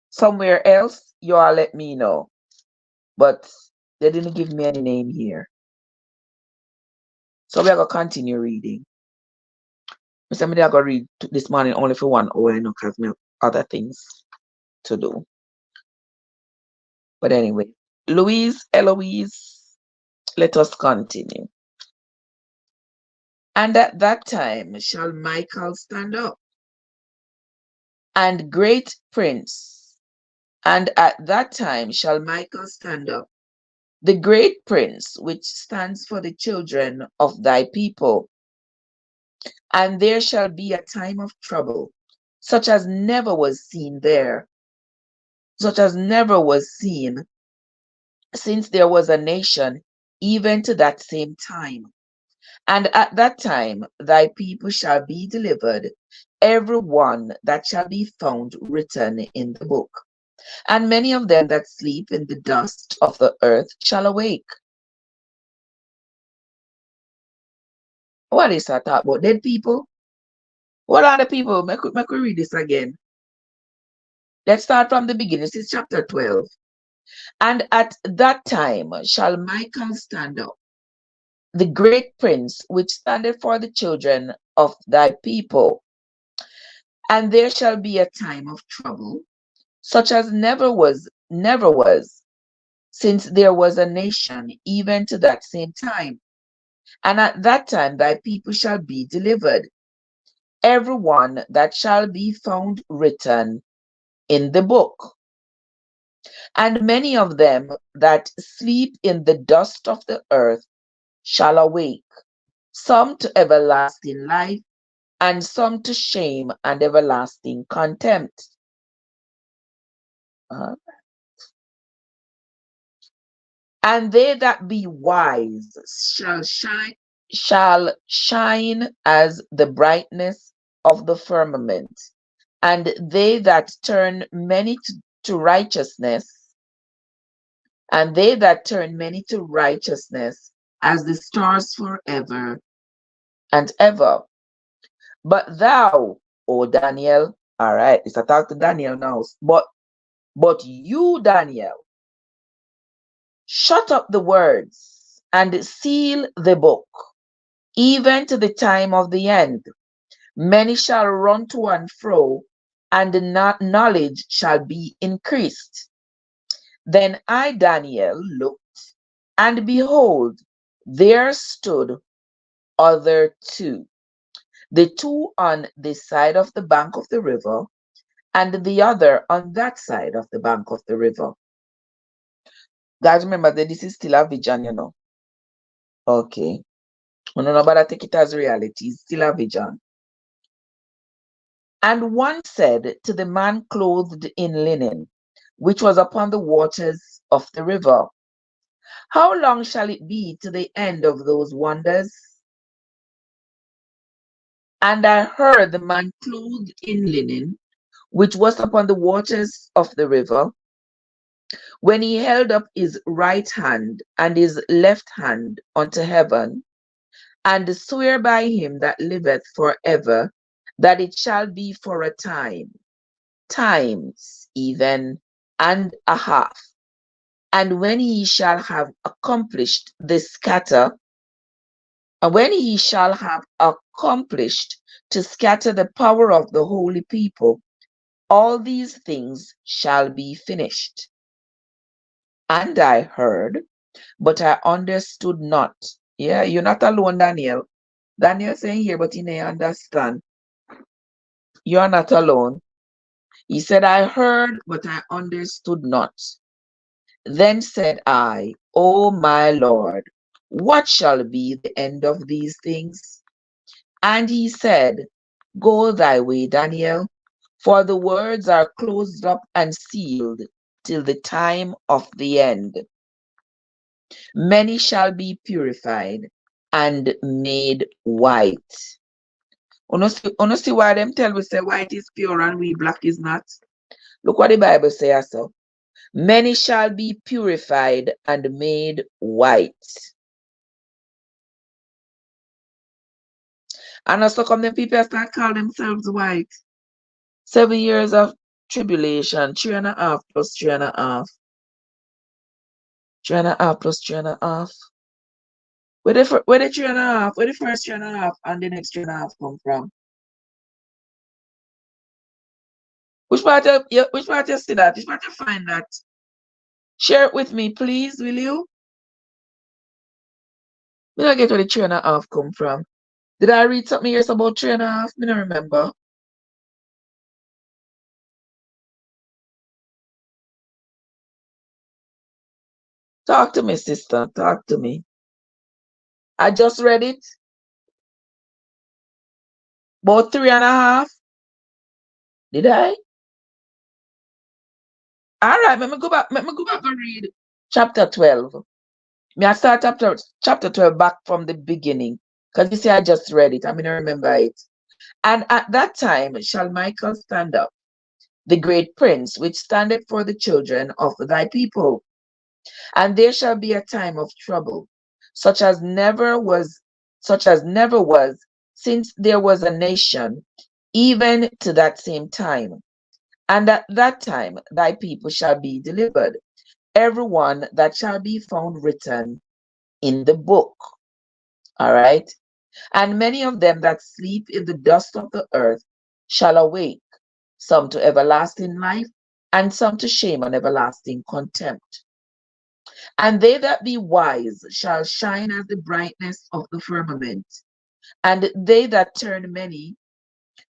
somewhere else, you all let me know. But they didn't give me any name here. So we're gonna continue reading. Somebody I gotta read this morning only for 1 hour, because we have other things to do. But anyway, Eloise, let us continue. And at that time shall Michael stand up, and great prince. And at that time shall Michael stand up, the great prince, which stands for the children of thy people. And there shall be a time of trouble, such as never was seen there, such as never was seen since there was a nation, even to that same time. And at that time thy people shall be delivered, every one that shall be found written in the book. And many of them that sleep in the dust of the earth shall awake. What is that talk about? Dead people? What are the people? Make we read this again. Let's start from the beginning. This is chapter 12. And at that time shall Michael stand up, the great prince, which standeth for the children of thy people. And there shall be a time of trouble, such as never was, since there was a nation, even to that same time. And at that time thy people shall be delivered, every one that shall be found written in the book. And many of them that sleep in the dust of the earth shall awake, some to everlasting life, and some to shame and everlasting contempt. And they that be wise shall shine as the brightness of the firmament, and they that turn many to righteousness, and they that turn many to righteousness as the stars forever and ever. But thou, O Daniel, all right, it's a talk to Daniel now, but you, Daniel, shut up the words and seal the book, even to the time of the end. Many shall run to and fro, and the knowledge shall be increased. Then I, Daniel, looked, and behold, there stood other two, the two on this side of the bank of the river, and the other on that side of the bank of the river. Guys, remember that this is still a vision, you know. Okay. We don't know about that, take it as reality. It's still a vision. And one said to the man clothed in linen, which was upon the waters of the river, how long shall it be to the end of those wonders? And I heard the man clothed in linen, which was upon the waters of the river, when he held up his right hand and his left hand unto heaven, and swear by him that liveth forever, that it shall be for a time, times even and a half. And when he shall have accomplished the scatter, and when he shall have accomplished to scatter the power of the holy people, all these things shall be finished. And I heard, but I understood not. Yeah, you're not alone, Daniel. Daniel saying here, but he may understand. You are not alone. He said, I heard, but I understood not. Then said I, O my Lord, what shall be the end of these things? And he said, go thy way, Daniel, for the words are closed up and sealed till the time of the end. Many shall be purified and made white. See why them tell we say white is pure and we black is not? Look what the Bible says so. Many shall be purified and made white. And also come the people start calling themselves white. 7 years of tribulation, 3.5 plus 3.5. 3.5 plus 3.5. Where the 3.5, where the first 3.5 and the next 3.5 come from? Which part you see that? Which part you find that? Share it with me, please, will you? Me not get where the 3.5 come from. Did I read something else about 3.5? Me not remember. Talk to me, sister. Talk to me. I just read it. About 3.5. Did I? All right, let me go back. Let me go back and read chapter 12. Me I start chapter 12 back from the beginning. Because you see, I just read it. I mean, I remember it. And at that time shall Michael stand up, the great prince, which standeth for the children of thy people. And there shall be a time of trouble, such as never was, since there was a nation, even to that same time. And at that time thy people shall be delivered, every one that shall be found written in the book. All right. And many of them that sleep in the dust of the earth shall awake, some to everlasting life, and some to shame and everlasting contempt. And they that be wise shall shine as the brightness of the firmament, and they that turn many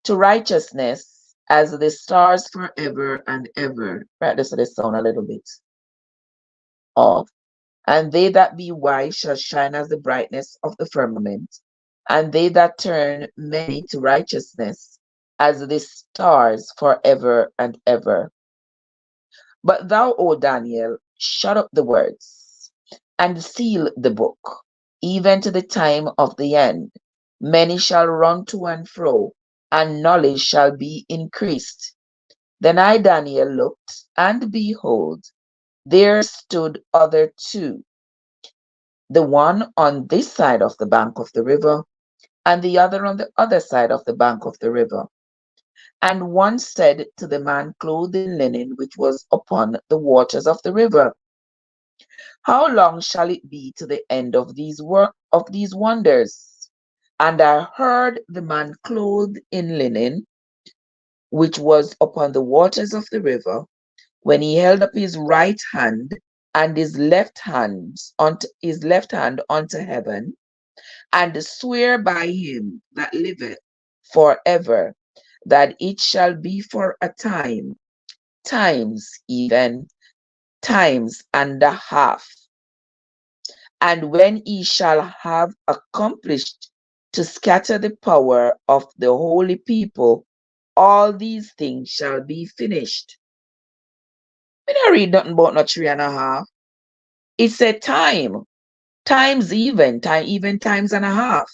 to righteousness as the stars forever and ever. Right, this is sound a little bit off. And they that be wise shall shine as the brightness of the firmament, and they that turn many to righteousness as the stars forever and ever. But thou, O Daniel, shut up the words and seal the book, even to the time of the end. Many shall run to and fro, and knowledge shall be increased. Then I, Daniel, looked, and behold, there stood other two, the one on this side of the bank of the river, and the other on the other side of the bank of the river. And one said to the man clothed in linen, which was upon the waters of the river, how long shall it be to the end of these wonders? And I heard the man clothed in linen, which was upon the waters of the river, when he held up his right hand and his left hand unto heaven, and swear by him that liveth forever, that it shall be for a time, times and a half. And when he shall have accomplished to scatter the power of the holy people, all these things shall be finished. We don't read nothing about no 3.5. It said times even, times and a half.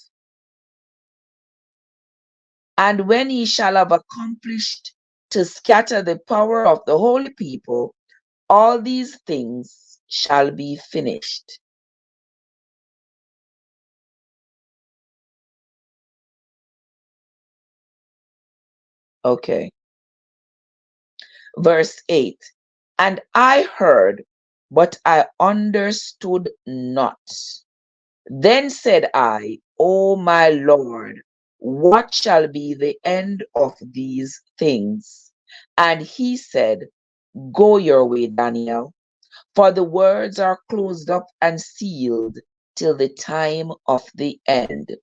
And when he shall have accomplished to scatter the power of the holy people, all these things shall be finished. Okay. Verse 8. And I heard, but I understood not. Then said I, O my Lord, what shall be the end of these things? And he said, go your way, Daniel, for the words are closed up and sealed till the time of the end.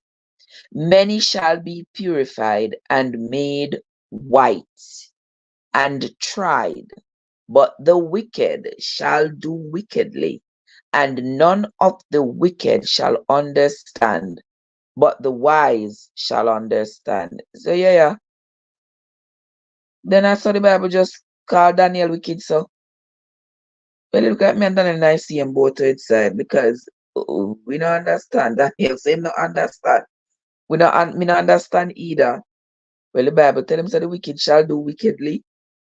Many shall be purified and made white and tried, but the wicked shall do wickedly, and none of the wicked shall understand, but the wise shall understand. So yeah. Then I saw the Bible just call Daniel wicked. So well, look at me and Daniel and I see him both to its side because we don't understand. Daniel say him not understand. We don't understand either. Well, the Bible tell him that the wicked shall do wickedly,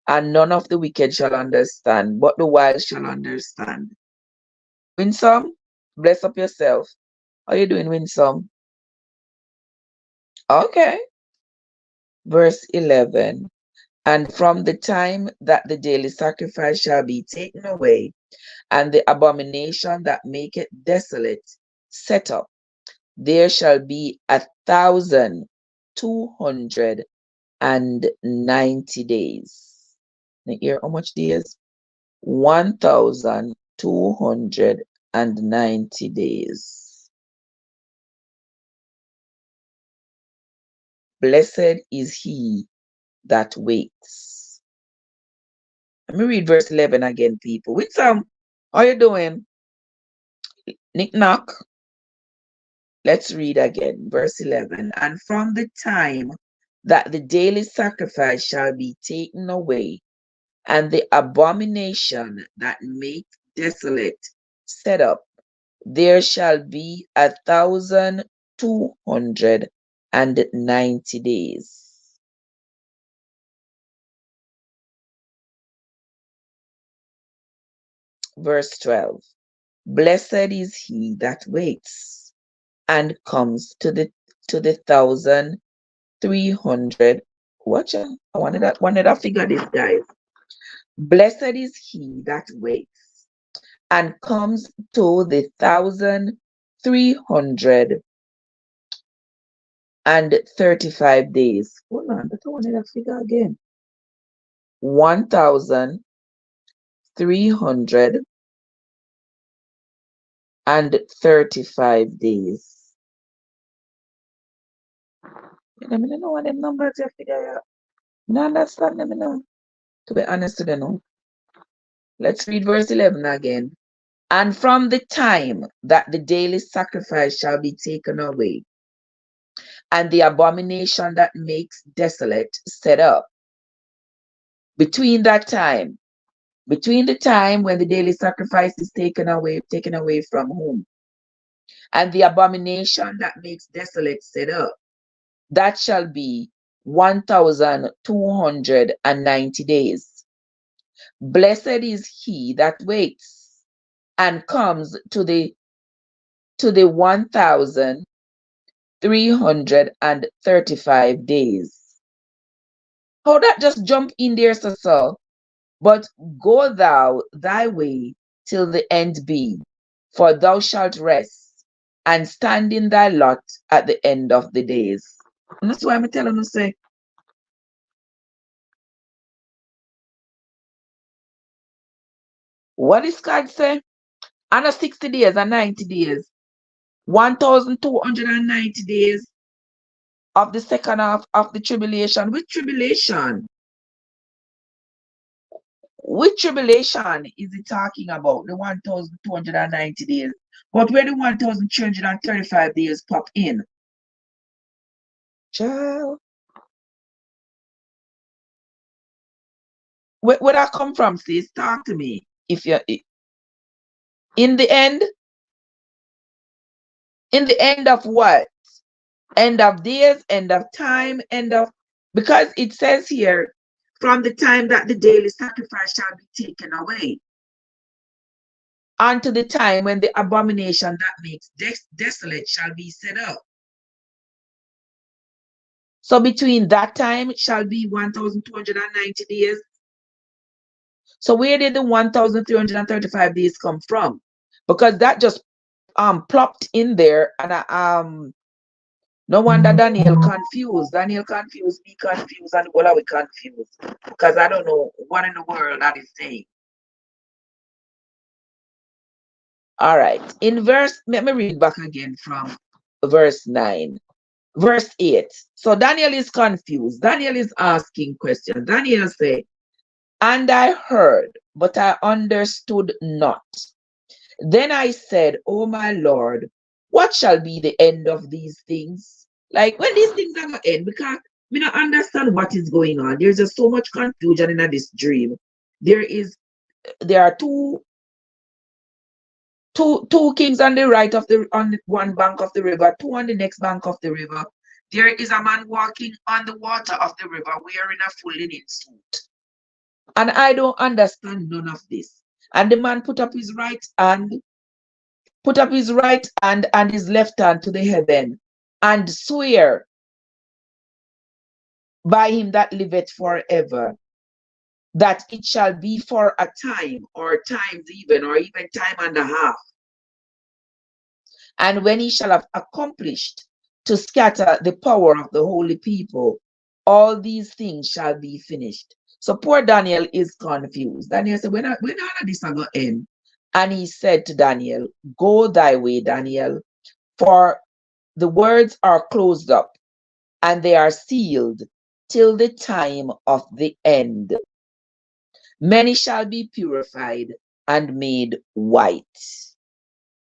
and none of the wicked shall understand, but the wise shall understand. Winsome, bless up yourself. How you doing, Winsome? Okay. Verse 11. And from the time that the daily sacrifice shall be taken away, and the abomination that maketh desolate set up, there shall be 1,290 days. Now, hear how much days? 290 days. Blessed is he that waits. Let me read verse 11 again, people. With some, how you doing? Nick knock. Let's read again. Verse 11. And from the time that the daily sacrifice shall be taken away, and the abomination that makes desolate set up, there shall be 1,290 days. Verse 12. Blessed is he that waits and comes to the 1,300. Watch out. I wanted to figure this, guys. Blessed is he that waits and comes to the 1,335 days. Hold on, but I wanted to figure again. 1,335 days. Let me know what them numbers you figure out. No understand them now. To be honest with you. Let's read verse 11 again. And from the time that the daily sacrifice shall be taken away, and the abomination that makes desolate set up, between the time when the daily sacrifice is taken away from whom, and the abomination that makes desolate set up, that shall be 1,290 days. Blessed is he that waits and comes to the 1,335 days. How that just jump in there, so? But go thou thy way till the end be, for thou shalt rest and stand in thy lot at the end of the days. And that's why I'm telling you, say, what is God say? And 60 days and 90 days, 1,290 days of the second half of the tribulation. Which tribulation? Which tribulation is it talking about? The 1,290 days. But where the 1,335 days pop in? Child. Where that come from, sis? Talk to me. If you're in the end of what? End of days, end of time, because it says here, from the time that the daily sacrifice shall be taken away, unto the time when the abomination that makes desolate shall be set up. So between that time it shall be 1,290 days. So where did the 1,335 days come from? Because that just plopped in there, and no wonder Daniel confused. Daniel confused, me confused, and all of we confused. Because I don't know what in the world that is saying. All right. In verse, let me read back again from verse 9. Verse 8. So Daniel is confused. Daniel is asking questions. Daniel said, and I heard, but I understood not. Then I said, oh my Lord, what shall be the end of these things? Like, when these things are going to end? Because we don't understand what is going on. There's just so much confusion in this dream. There are two kings on the right of on one bank of the river, two on the next bank of the river. There is a man walking on the water of the river wearing a full linen suit. And I don't understand none of this. And the man put up his right hand and his left hand to the heaven, and swear by him that liveth forever, that it shall be for a time, or times even, or even time and a half. And when he shall have accomplished to scatter the power of the holy people, all these things shall be finished. So poor Daniel is confused. Daniel said, when all of this are going to end? And he said to Daniel, go thy way, Daniel, for the words are closed up and they are sealed till the time of the end. Many shall be purified and made white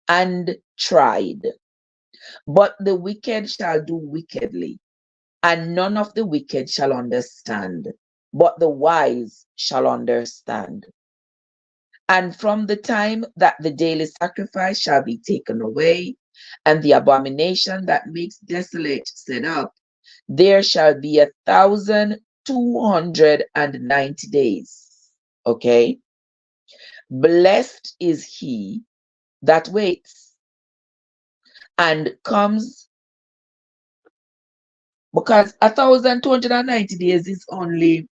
and tried, but the wicked shall do wickedly, and none of the wicked shall understand, but the wise shall understand. And from the time that the daily sacrifice shall be taken away, and the abomination that makes desolate set up, there shall be 1,290 days. Okay? Blessed is he that waits and comes, because 1,290 days is only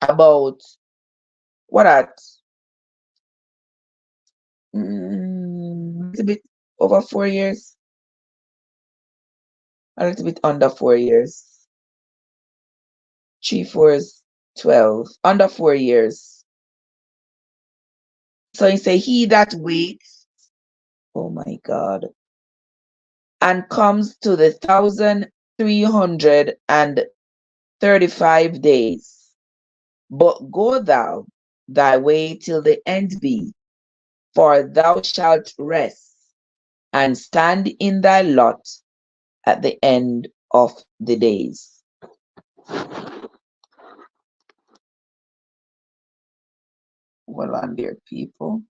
about what at a little bit over 4 years, a little bit under 4 years. 3, 4 is 12, under 4 years. So he say, he that waits, oh my God, and comes to the 1,335 days. But go thou thy way till the end be, for thou shalt rest and stand in thy lot at the end of the days. Well, on dear people,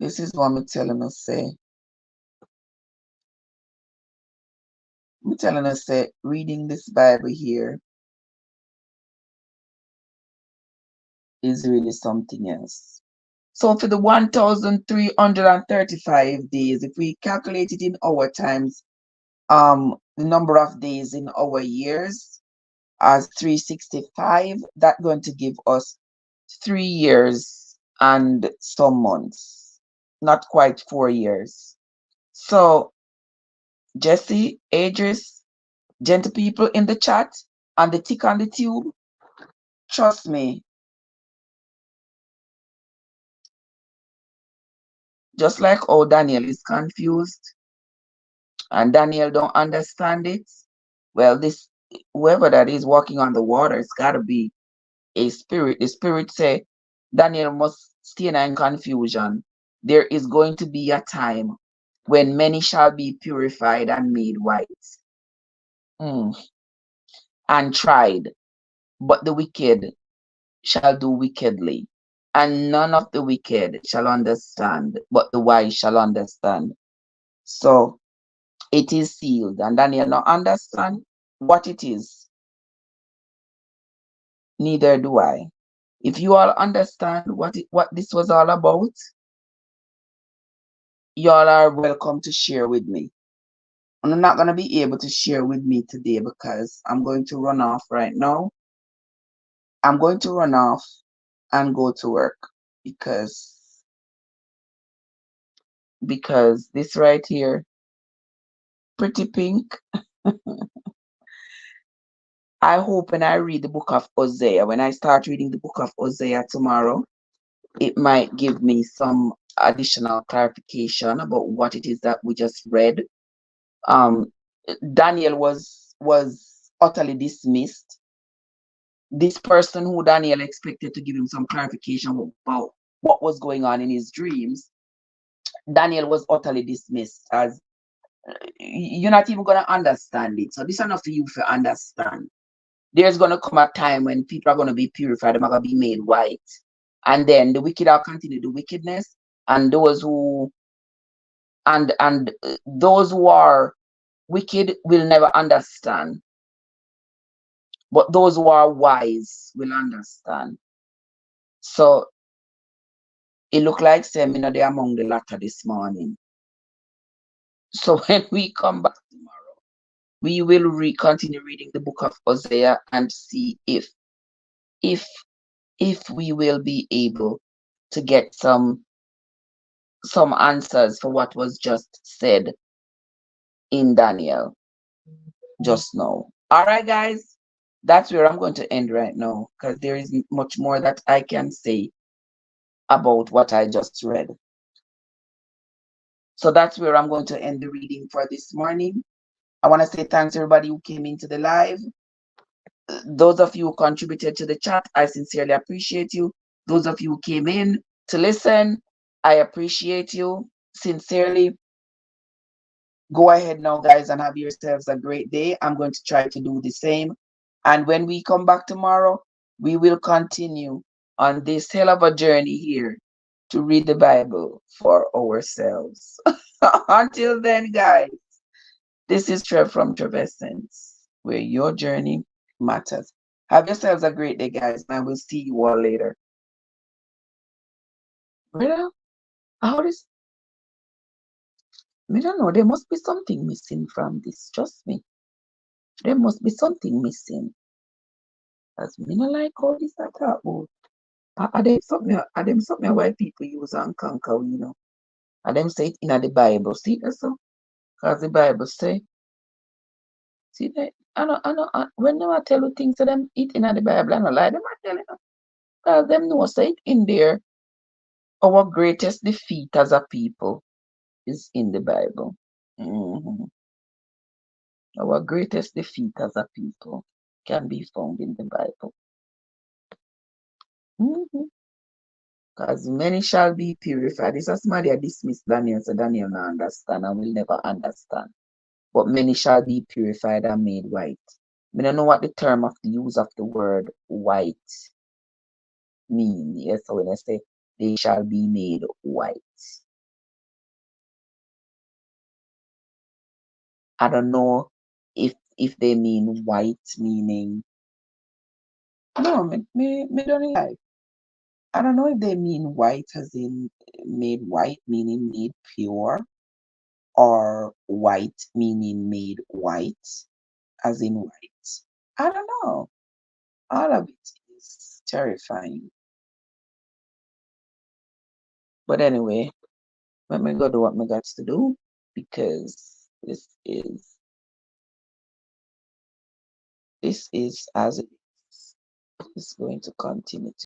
this is what I'm telling us say. I'm telling us that reading this Bible here is really something else. So for the 1,335 days, if we calculate it in our times, the number of days in our years as 365, that's going to give us 3 years and some months, not quite 4 years. So Jesse, Adris, gentle people in the chat, and the tick on the tube, trust me, just like how Daniel is confused and Daniel don't understand it, well, this whoever that is walking on the water, it's got to be a spirit. The spirit say Daniel must stay in confusion. There is going to be a time when many shall be purified and made white, and tried, but the wicked shall do wickedly, and none of the wicked shall understand, but the wise shall understand. So it is sealed, and Daniel not understand what it is. Neither do I. If you all understand what this was all about, y'all are welcome to share with me. I'm not going to be able to share with me today because I'm going to run off right now. I'm going to run off and go to work because this right here, pretty pink. I hope when I read the book of Hosea, when I start reading the book of Hosea tomorrow, it might give me some additional clarification about what it is that we just read. Daniel was utterly dismissed. This person who Daniel expected to give him some clarification about what was going on in his dreams, Daniel was utterly dismissed as you're not even going to understand it. So this is enough for you to understand. There's going to come a time when people are going to be purified, they're going to be made white. And then the wicked will continue the wickedness, and those who those who are wicked will never understand. But those who are wise will understand. So it looked like seminar they among the latter this morning. So when we come back tomorrow, we will continue reading the book of Hosea and see if we will be able to get some answers for what was just said in Daniel just now. All right, guys, that's where I'm going to end right now because there isn't much more that I can say about what I just read. So that's where I'm going to end the reading for this morning. I want to say thanks to everybody who came into the live. Those of you who contributed to the chat, I sincerely appreciate you. Those of you who came in to listen, I appreciate you sincerely. Go ahead now, guys, and have yourselves a great day. I'm going to try to do the same. And when we come back tomorrow, we will continue on this hell of a journey here to read the Bible for ourselves. Until then, guys, this is Trev from Trevessence, where your journey matters. Have yourselves a great day, guys, and I will see you all later. Brother, how this? I don't know. There must be something missing from this. Trust me. There must be something missing. As me not like all this I talk about. Are them something why people use and conquer, you know? And them say it in the Bible. See that so? Because the Bible say, see that when they tell you things to them, it in the Bible, I don't lie, them I tell you. Because them know say it in there. Our greatest defeat as a people is in the Bible. Mhm. Our greatest defeat as a people can be found in the Bible. Because many shall be purified. This is somebody I dismiss Daniel, so Daniel not understand and will never understand. But many shall be purified and made white. I don't know what the term of the use of the word white mean. Yes, so when I say they shall be made white. I don't know if they mean white meaning no, me don't like. I don't know if they mean white as in made white meaning made pure or white meaning made white as in white. I don't know. All of it is terrifying. But anyway, let me go do what I got to do because this is as it is. It's going to continue to